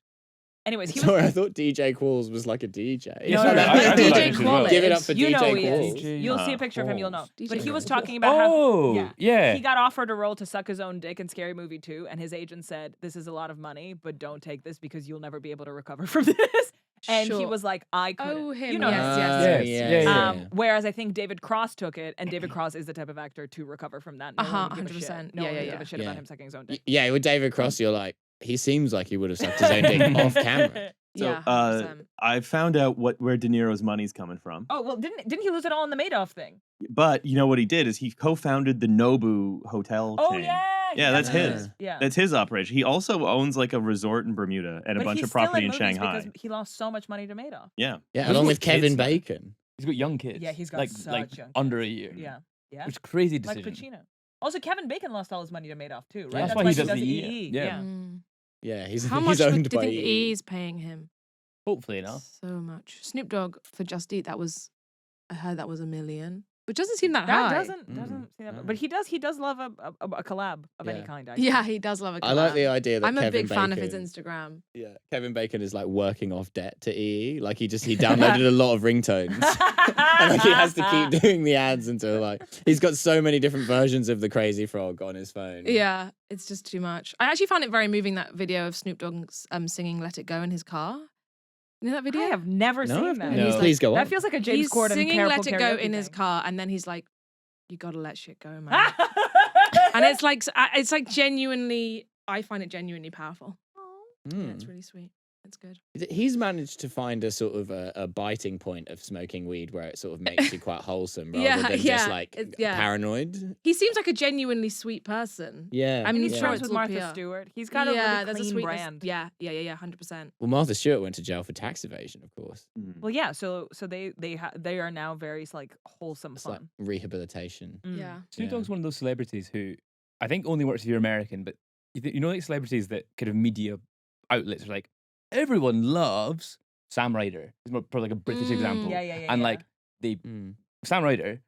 Speaker 2: Anyways, he
Speaker 1: Sorry, I
Speaker 2: was...
Speaker 1: thought DJ Qualls was like a DJ.
Speaker 2: No, no, no.
Speaker 3: I thought
Speaker 4: DJ
Speaker 3: that as well.
Speaker 4: Qualls.
Speaker 1: Give it up for
Speaker 2: You
Speaker 1: DJ
Speaker 2: know he is.
Speaker 1: Qualls.
Speaker 2: You'll see a picture of him, you'll know.
Speaker 4: DJ
Speaker 2: But he was
Speaker 4: Qualls.
Speaker 2: talking about how...
Speaker 3: Oh, yeah.
Speaker 2: He got offered a role to suck his own dick in Scary Movie 2, and his agent said, this is a lot of money, but don't take this because you'll never be able to recover from this. And he
Speaker 4: Sure.
Speaker 2: was like, I couldn't.
Speaker 4: Oh, him.
Speaker 2: You know
Speaker 4: Yes,
Speaker 2: him.
Speaker 4: yes.
Speaker 3: Yeah.
Speaker 2: Whereas I think David Cross took it, and David Cross is the type of actor to recover from that. No one would give a shit.
Speaker 4: 100%.
Speaker 2: No one
Speaker 4: Yeah,
Speaker 2: would
Speaker 4: yeah,
Speaker 2: give a shit
Speaker 1: yeah.
Speaker 2: about him sucking his own dick.
Speaker 1: Yeah, with David Cross, you're like, he seems like he would have sucked his own dick off camera.
Speaker 5: So,
Speaker 4: Yeah, 100%.
Speaker 5: I found out where De Niro's money's coming from.
Speaker 2: Oh, well, didn't he lose it all in the Madoff thing?
Speaker 5: But you know what he did is he co-founded the Nobu hotel
Speaker 2: Oh,
Speaker 5: chain.
Speaker 2: yeah.
Speaker 5: Yeah, that's
Speaker 2: did.
Speaker 5: his.
Speaker 2: Yeah.
Speaker 5: That's his operation. He also owns like a resort in Bermuda and a
Speaker 2: But
Speaker 5: bunch
Speaker 2: he's
Speaker 5: of
Speaker 2: still
Speaker 5: property in
Speaker 2: movies
Speaker 5: Shanghai.
Speaker 2: Because he lost so much money to Madoff.
Speaker 5: Yeah.
Speaker 1: Yeah,
Speaker 3: He's
Speaker 1: along
Speaker 3: got
Speaker 1: with Kevin
Speaker 3: kids now.
Speaker 1: Bacon.
Speaker 3: He's got young kids.
Speaker 2: Yeah, he's got
Speaker 3: like
Speaker 2: such young
Speaker 3: under a
Speaker 2: kids.
Speaker 3: year.
Speaker 2: Yeah. Yeah.
Speaker 3: Which crazy
Speaker 2: Like
Speaker 3: decision.
Speaker 2: Pacino. Also, Kevin Bacon lost all his money to Madoff, too, right?
Speaker 1: Yeah.
Speaker 3: That's why he does the EE. Yeah.
Speaker 4: Mm.
Speaker 1: Yeah, he's
Speaker 4: How much do
Speaker 1: owned
Speaker 4: you
Speaker 1: by
Speaker 4: think
Speaker 1: EE.
Speaker 4: E is paying him?
Speaker 3: Hopefully enough.
Speaker 4: So much. Snoop Dogg for Just Eat, I heard that was $1 million. Which doesn't seem that
Speaker 2: That
Speaker 4: high.
Speaker 2: doesn't seem that bad. But he does love a collab of any
Speaker 1: Yeah.
Speaker 2: kind. I
Speaker 4: Yeah,
Speaker 2: think.
Speaker 4: he does love a collab.
Speaker 1: I like the idea that
Speaker 4: I'm
Speaker 1: Kevin
Speaker 4: a big fan of his
Speaker 1: Bacon-
Speaker 4: Instagram.
Speaker 1: Yeah, Kevin Bacon is like working off debt to EE. Like he downloaded a lot of ringtones. And like he has to keep doing the ads until like he's got so many different versions of the Crazy Frog on his phone.
Speaker 4: Yeah, it's just too much. I actually found it very moving, that video of Snoop Dogg singing Let It Go in his car. You know that video?
Speaker 2: I have never
Speaker 1: No,
Speaker 2: seen
Speaker 1: I've
Speaker 2: that.
Speaker 1: not.
Speaker 3: No.
Speaker 4: He's like-
Speaker 1: Please go on.
Speaker 2: That feels like a James
Speaker 4: He's
Speaker 2: Corden
Speaker 4: singing
Speaker 2: careful
Speaker 4: Let It Go
Speaker 2: karaoke
Speaker 4: in his
Speaker 2: thing.
Speaker 4: car, and then he's like, you gotta let shit go, man. And it's like genuinely, I find it genuinely powerful. Yeah,
Speaker 1: Mm.
Speaker 4: it's really sweet. It's good.
Speaker 1: He's managed to find a sort of a biting point of smoking weed where it sort of makes you quite wholesome rather
Speaker 4: Yeah,
Speaker 1: than just
Speaker 4: yeah,
Speaker 1: like
Speaker 4: yeah.
Speaker 1: paranoid.
Speaker 4: He seems like a genuinely sweet person.
Speaker 1: Yeah.
Speaker 4: I mean,
Speaker 2: He's
Speaker 4: yeah.
Speaker 2: friends
Speaker 4: It's
Speaker 2: with
Speaker 4: all
Speaker 2: Martha
Speaker 4: PR.
Speaker 2: Stewart. He's got a really
Speaker 4: there's
Speaker 2: clean
Speaker 4: sweetness.
Speaker 2: brand.
Speaker 4: Yeah, 100%.
Speaker 1: Well, Martha Stewart went to jail for tax evasion, of course.
Speaker 2: Well, yeah. So they are now very like wholesome
Speaker 1: It's like
Speaker 2: fun.
Speaker 1: rehabilitation.
Speaker 2: Mm.
Speaker 4: Yeah.
Speaker 3: Snoop
Speaker 1: Yeah.
Speaker 3: Dogg's one of those celebrities who I think only works if you're American, but you know, like celebrities that kind of media outlets are like, everyone loves Sam Ryder. He's probably like a British example.
Speaker 2: Yeah.
Speaker 3: And like
Speaker 1: Mm.
Speaker 3: Sam Ryder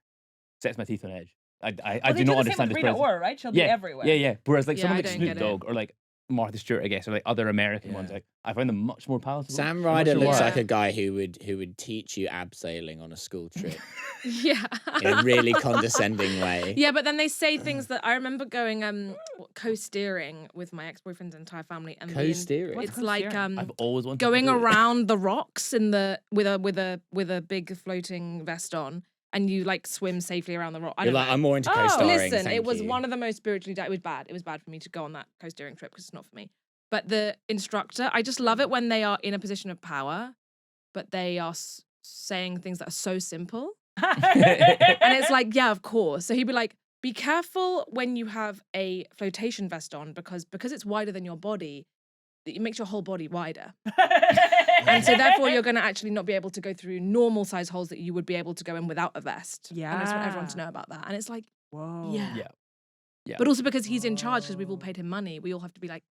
Speaker 3: sets my teeth on edge. I
Speaker 2: Well,
Speaker 3: do
Speaker 2: they
Speaker 3: not
Speaker 2: the
Speaker 3: understand
Speaker 2: same
Speaker 3: this
Speaker 2: with Rita
Speaker 3: person.
Speaker 2: Ora, right? She'll be everywhere.
Speaker 3: Yeah. Whereas like
Speaker 4: Yeah,
Speaker 3: someone
Speaker 4: I
Speaker 3: like
Speaker 4: don't
Speaker 3: Snoop
Speaker 4: get it.
Speaker 3: Dogg or like Martha Stewart, I guess, or like other American ones, like I find them much more palatable.
Speaker 1: Sam
Speaker 3: I'm not
Speaker 1: Ryder
Speaker 3: sure
Speaker 1: looks
Speaker 3: why.
Speaker 1: like a guy who would teach you abseiling on a school trip
Speaker 4: Yeah.
Speaker 1: in a really condescending way.
Speaker 4: Yeah, but then they say things that I remember going co-steering with my ex-boyfriend's entire family and being-
Speaker 1: Co-steering.
Speaker 2: What's
Speaker 4: It's like
Speaker 2: co-steering?
Speaker 3: I've always wanted
Speaker 4: going
Speaker 3: to do it.
Speaker 4: around the rocks in the with a big floating vest on, and you like swim safely around the rock. I
Speaker 1: You're
Speaker 4: don't
Speaker 1: like,
Speaker 4: know.
Speaker 1: I'm more into
Speaker 2: Oh,
Speaker 1: co-starring.
Speaker 4: Listen,
Speaker 1: thank
Speaker 4: it was
Speaker 1: you.
Speaker 4: one of the most spiritually. It was bad. It was bad for me to go on that co-steering trip because it's not for me. But the instructor, I just love it when they are in a position of power, but they are saying things that are so simple. And it's like, yeah, of course. So he'd be like, be careful when you have a flotation vest on because it's wider than your body, it makes your whole body wider. And so therefore you're going to actually not be able to go through normal size holes that you would be able to go in without a vest. And I just want everyone to know about that. And it's like,
Speaker 2: Whoa.
Speaker 4: yeah.
Speaker 3: Yeah.
Speaker 4: But also because he's in charge because we've all paid him money, we all have to be like,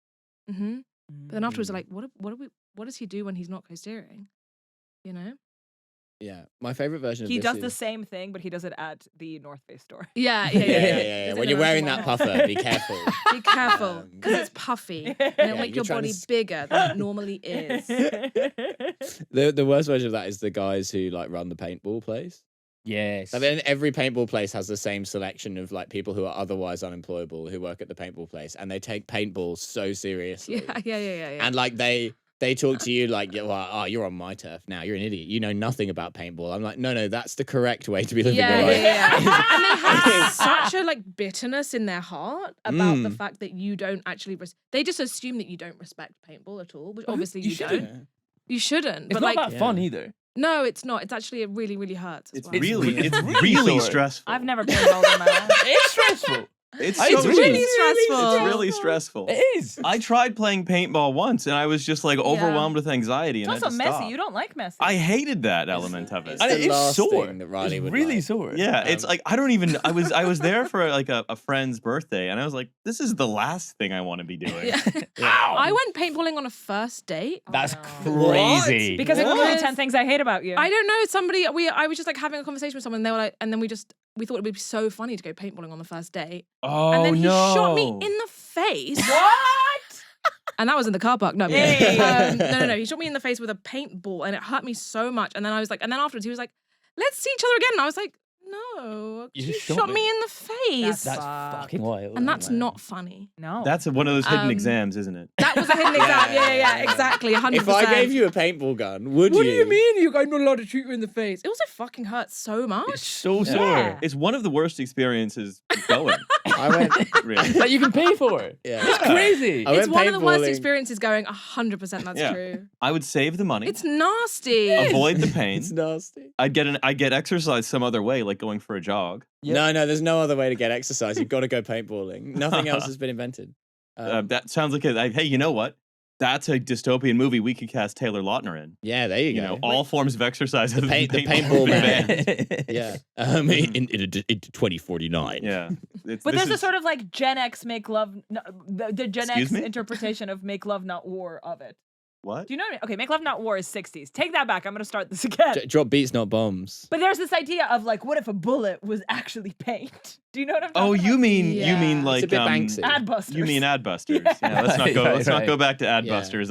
Speaker 4: mm-hmm. But then afterwards, like, what does he do when he's not co-steering? You know?
Speaker 1: Yeah, my favorite version of
Speaker 2: He
Speaker 1: this
Speaker 2: does
Speaker 1: is...
Speaker 2: the same thing, but he does it at the North Face store.
Speaker 4: Yeah.
Speaker 1: Yeah.
Speaker 4: There's
Speaker 1: When you're wearing that
Speaker 4: innovation.
Speaker 1: puffer, be careful.
Speaker 4: Be careful because it's puffy and it'll
Speaker 1: Yeah,
Speaker 4: make
Speaker 1: you're
Speaker 4: your
Speaker 1: trying to
Speaker 4: body
Speaker 1: s-
Speaker 4: bigger than it normally is.
Speaker 1: The worst version of that is the guys who like run the paintball place.
Speaker 3: Yes.
Speaker 1: So then every paintball place has the same selection of like people who are otherwise unemployable who work at the paintball place, and they take paintball so seriously.
Speaker 4: Yeah.
Speaker 1: And like they talk to you like, you're on my turf now. You're an idiot. You know nothing about paintball. I'm like, no, that's the correct way to be living your life.
Speaker 4: And they have such a like bitterness in their heart about the fact that you don't actually. They just assume that you don't respect paintball at all, which obviously you don't.
Speaker 3: shouldn't.
Speaker 4: You shouldn't.
Speaker 3: It's
Speaker 4: But
Speaker 3: not
Speaker 4: like,
Speaker 3: that fun either.
Speaker 4: no, it's not. It's actually it really, really hurts. As
Speaker 5: It's
Speaker 4: well.
Speaker 5: it's
Speaker 3: really
Speaker 5: really
Speaker 3: sore.
Speaker 5: stressful.
Speaker 2: I've never paintballed in my life.
Speaker 3: It's stressful.
Speaker 5: It's
Speaker 3: It's
Speaker 5: so
Speaker 3: really
Speaker 4: stressful.
Speaker 5: It's really stressful.
Speaker 3: It is.
Speaker 5: I tried playing paintball once, and I was just like overwhelmed with anxiety,
Speaker 2: It's
Speaker 5: and I
Speaker 2: also
Speaker 5: had to
Speaker 2: messy.
Speaker 5: stop.
Speaker 2: You don't like messy.
Speaker 5: I hated that element of it.
Speaker 1: It's
Speaker 3: And
Speaker 1: the
Speaker 3: it's
Speaker 1: last
Speaker 3: sore.
Speaker 1: thing that Riley
Speaker 3: it's
Speaker 1: would
Speaker 3: really
Speaker 1: like.
Speaker 3: sore.
Speaker 5: Yeah, it's like I don't even. I was there for like a friend's birthday, and I was like, this is the last thing I want to be doing.
Speaker 4: Yeah.
Speaker 3: Ow.
Speaker 4: I went paintballing on a first date.
Speaker 3: That's
Speaker 2: no.
Speaker 3: crazy.
Speaker 2: because it
Speaker 4: What?
Speaker 2: was 10 things I hate about you.
Speaker 4: I don't know. I was just like having a conversation with someone, and they were like, and then we thought it would be so funny to go paintballing on the first date.
Speaker 5: Oh
Speaker 4: And then he
Speaker 5: no!
Speaker 4: shot me in the face.
Speaker 2: What?
Speaker 4: And that was in the car park. No,
Speaker 2: Hey.
Speaker 4: no. He shot me in the face with a paintball, and it hurt me so much. And then I was like, and then afterwards he was like, "Let's see each other again." And I was like, "No,
Speaker 3: You
Speaker 4: you
Speaker 3: just
Speaker 4: shot
Speaker 3: shot
Speaker 4: me
Speaker 3: me.
Speaker 4: in the face."
Speaker 3: That's
Speaker 2: Fuck.
Speaker 3: fucking wild.
Speaker 4: And that's
Speaker 3: man.
Speaker 4: not funny.
Speaker 2: No.
Speaker 5: That's one of those hidden
Speaker 4: Um,
Speaker 5: exams, isn't it?
Speaker 4: That was a hidden exam.
Speaker 1: Yeah.
Speaker 4: Yeah, exactly. 100%.
Speaker 1: If I gave you a paintball gun, would
Speaker 4: what
Speaker 1: you?
Speaker 4: do you mean? I'm not allowed to shoot you in the face. It also fucking hurts so much.
Speaker 3: It's so
Speaker 2: Yeah.
Speaker 3: sore.
Speaker 5: It's one of the worst experiences going.
Speaker 1: I went.
Speaker 5: Really.
Speaker 3: That you can pay for.
Speaker 1: Yeah.
Speaker 3: It's crazy.
Speaker 1: I
Speaker 4: It's
Speaker 1: went
Speaker 4: one of the worst
Speaker 1: paintballing.
Speaker 4: experiences going. 100% that's
Speaker 5: Yeah.
Speaker 4: true.
Speaker 5: I would save the money,
Speaker 4: It's nasty.
Speaker 5: avoid the pain.
Speaker 1: It's nasty.
Speaker 5: I'd get exercise some other way, like going for a jog.
Speaker 3: Yeah.
Speaker 1: No, there's no other way to get exercise. You've got to go paintballing. Nothing else has been invented.
Speaker 5: That sounds like hey, you know what? That's a dystopian movie we could cast Taylor Lautner in.
Speaker 1: Yeah, there you
Speaker 5: You
Speaker 1: go.
Speaker 5: know, all forms of exercise.
Speaker 1: The
Speaker 5: other than
Speaker 1: the
Speaker 5: paintball
Speaker 1: paintball
Speaker 5: be
Speaker 1: man.
Speaker 5: banned.
Speaker 1: Yeah. In 2049.
Speaker 5: Yeah.
Speaker 2: But there's a sort of like Gen X make love, no, the Gen
Speaker 5: Excuse
Speaker 2: X
Speaker 5: me?
Speaker 2: interpretation of make love not war of it.
Speaker 5: What?
Speaker 2: Do you know what I mean? Okay, make love not war is 60s. Take that back. I'm going to start this again.
Speaker 1: Drop beats, not bombs.
Speaker 2: But there's this idea of like, what if a bullet was actually paint? Do you know what I'm talking
Speaker 5: Oh,
Speaker 2: about?
Speaker 5: you mean
Speaker 4: Yeah.
Speaker 5: like
Speaker 1: It's a bit Banksy.
Speaker 2: Adbusters.
Speaker 5: You mean Adbusters?
Speaker 2: Yeah.
Speaker 5: Yeah. Let's not go.
Speaker 3: Right,
Speaker 5: Let's not
Speaker 3: right.
Speaker 5: go back to
Speaker 1: Yeah.
Speaker 5: Adbusters.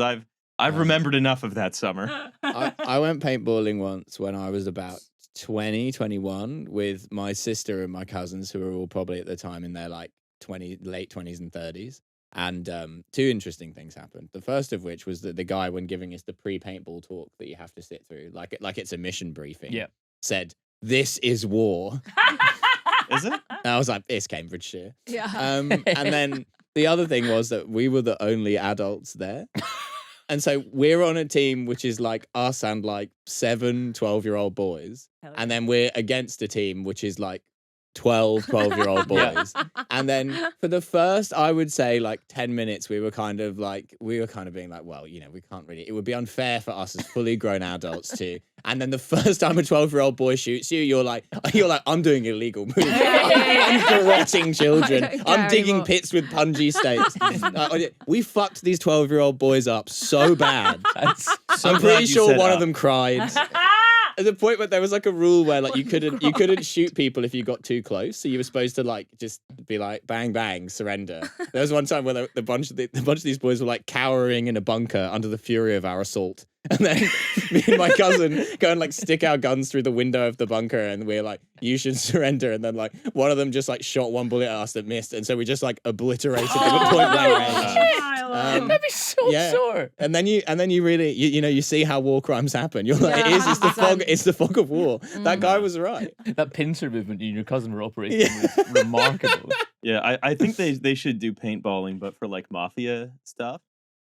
Speaker 5: I've remembered enough of that summer.
Speaker 1: I went paintballing once when I was about 20, 21 with my sister and my cousins who were all probably at the time in their like late 20s and 30s. And two interesting things happened. The first of which was that the guy, when giving us the pre-paintball talk that you have to sit through, like it's a mission briefing,
Speaker 3: Yeah.
Speaker 1: said, "This is war."
Speaker 5: Is it?
Speaker 1: And I was like, "It's Cambridgeshire."
Speaker 4: Yeah.
Speaker 1: And then the other thing was that we were the only adults there. And so we're on a team which is like us and like 7 12-year-old boys.
Speaker 2: Hell
Speaker 1: And then we're against a team which is like 12-year-old
Speaker 3: Yeah.
Speaker 1: boys. And then for the first, I would say like 10 minutes, we were kind of being like, well, you know, we can't really, it would be unfair for us as fully grown adults to. And then the first time a 12-year-old boy shoots you, you're like, I'm doing illegal moves. I'm garrotting children.
Speaker 4: I don't
Speaker 1: I'm
Speaker 4: care
Speaker 1: digging
Speaker 4: anymore.
Speaker 1: pits with punji stakes. We fucked these 12-year-old boys up so bad.
Speaker 3: That's
Speaker 1: I'm
Speaker 5: glad
Speaker 1: pretty
Speaker 5: you
Speaker 1: sure
Speaker 5: said
Speaker 1: one
Speaker 5: up.
Speaker 1: of them cried. At the point where there was like a rule where like you couldn't shoot people if you got too close, so you were supposed to like just be like bang bang the There was one time where the bunch of these boys were like cowering in a bunker under the fury of our assault. And then me and my cousin go and like stick our guns through the window of the bunker, and we're like, "You should surrender." And then like one of them just like shot one bullet at us that missed, and so we just like obliterated them at point blank range.
Speaker 3: That'd be so sore.
Speaker 1: And then you really you see how war crimes happen. You're like, it's the fog of war. That guy was right.
Speaker 3: That pincer movement you and your cousin were operating was remarkable.
Speaker 5: Yeah, I think they should do paintballing, but for like mafia stuff,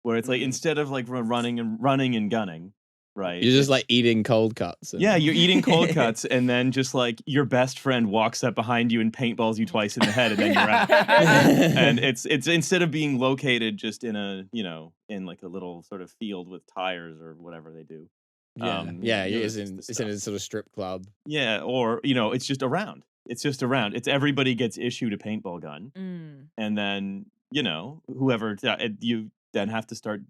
Speaker 5: where it's like instead of like running and gunning, right?
Speaker 1: You're just like eating cold cuts.
Speaker 5: Yeah, you're eating cold cuts, and then just like your best friend walks up behind you and paintballs you twice in the head, and then you're out. And it's instead of being located just in a in like a little sort of field with tires or whatever they do.
Speaker 1: It's in a sort of strip club.
Speaker 5: Yeah, or it's just around. It's just around. It's everybody gets issued a paintball gun, and then whoever you then have to start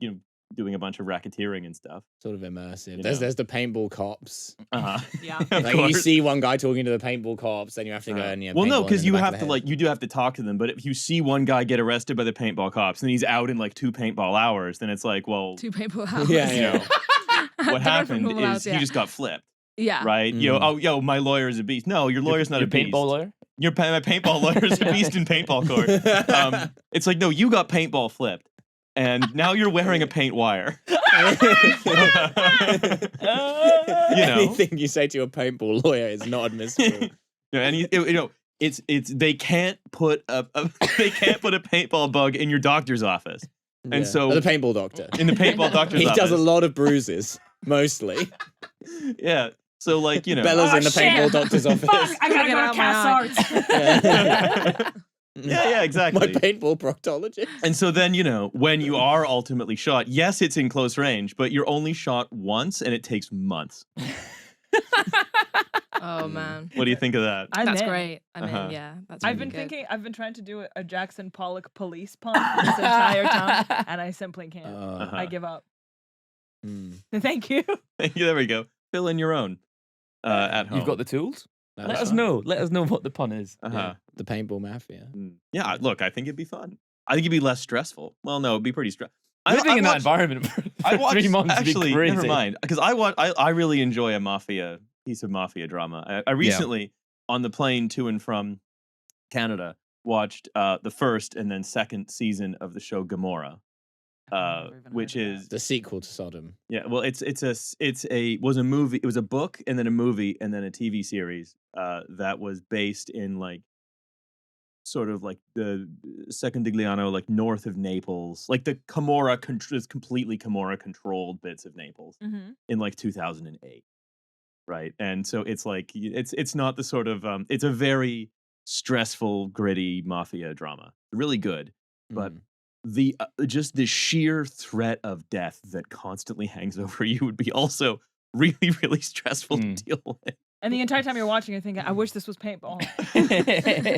Speaker 5: doing a bunch of racketeering and stuff.
Speaker 1: Sort of immersive. There's the paintball cops.
Speaker 2: Yeah.
Speaker 1: Like you see one guy talking to the paintball cops, then you have to go and
Speaker 5: well, no, because you have to you do have to talk to them. But if you see one guy get arrested by the paintball cops and he's out in like 2 paintball hours, then it's like, well,
Speaker 4: 2 paintball hours.
Speaker 1: Yeah.
Speaker 5: What happened is he just got flipped.
Speaker 4: Yeah.
Speaker 5: Right. My lawyer is a beast. No, your lawyer's not a beast.
Speaker 3: Paintball lawyer.
Speaker 5: My paintball lawyer is a beast in paintball court. It's like, no, you got paintball flipped. And now you're wearing a paint wire.
Speaker 1: Anything you say to a paintball lawyer is not admissible.
Speaker 5: They can't put a paintball bug in your doctor's office. And so
Speaker 1: the paintball doctor.
Speaker 5: In the paintball doctor's office.
Speaker 1: He does a lot of bruises, mostly.
Speaker 5: Yeah. So like,
Speaker 1: Bella's in the paintball doctor's office.
Speaker 2: Fuck, I gotta go to Cass Arts.
Speaker 5: Yeah, exactly.
Speaker 1: My paintball proctologist.
Speaker 5: And so then, when you are ultimately shot, yes, it's in close range, but you're only shot once and it takes months.
Speaker 4: Oh, man.
Speaker 5: What do you think of that?
Speaker 4: That's great. I mean, that's
Speaker 2: I've been trying to do a Jackson Pollock police pump this entire time, and I simply can't. I give up. Thank you.
Speaker 5: There we go. Fill in your own at home.
Speaker 3: You've got the tools? Let us know. Let us know what the pun is.
Speaker 1: The paintball mafia.
Speaker 5: Yeah, look, I think it'd be fun. I think it'd be less stressful. Well, no, it'd be pretty stressful.
Speaker 3: Living in that environment for 3 months would be crazy.
Speaker 5: Never mind. Because I really enjoy a piece of mafia drama. I recently, on the plane to and from Canada, watched the first and then second season of the show Gomorrah. Which is
Speaker 1: the sequel to Sodom.
Speaker 5: Yeah, well, it was a movie. It was a book and then a movie and then a TV series that was based in like sort of like the Secondigliano, like north of Naples, like the Camorra is completely Camorra controlled bits of Naples in like 2008, right? And so it's like it's not the sort of it's a very stressful, gritty mafia drama, really good, but. The just the sheer threat of death that constantly hangs over you would be also really, really stressful to deal with.
Speaker 2: And the entire time you're watching, you're thinking, I wish this was paintball.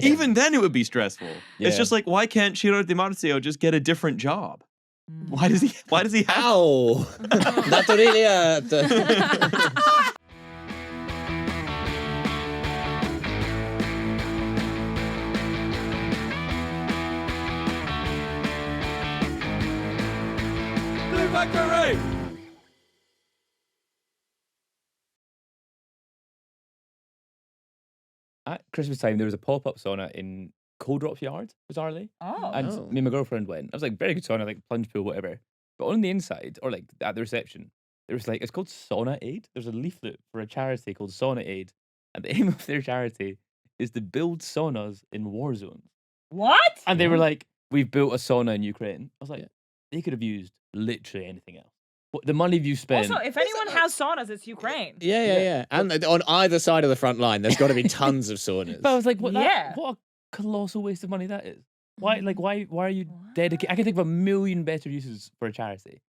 Speaker 5: Even then, it would be stressful. Yeah. It's just like, why can't Ciro Di Marzio just get a different job? Why does he have?
Speaker 1: Ow! That really hurt.
Speaker 5: Victory!
Speaker 3: At Christmas time, there was a pop-up sauna in Cold Drop Yard, bizarrely. And me and my girlfriend went. I was like, very good sauna, like plunge pool, whatever. But on the inside, or like at the reception, there was like, it's called Sauna Aid. There's a leaflet for a charity called Sauna Aid. And the aim of their charity is to build saunas in war zones.
Speaker 2: What?
Speaker 3: And they were like, we've built a sauna in Ukraine. I was like, they could have used literally anything else. But the money you spend.
Speaker 2: Also, if anyone has saunas, it's Ukraine.
Speaker 1: Yeah. And on either side of the front line, there's got to be tons of saunas.
Speaker 3: But I was like, what a colossal waste of money that is. Why are you dedicated? I can think of a million better uses for a charity.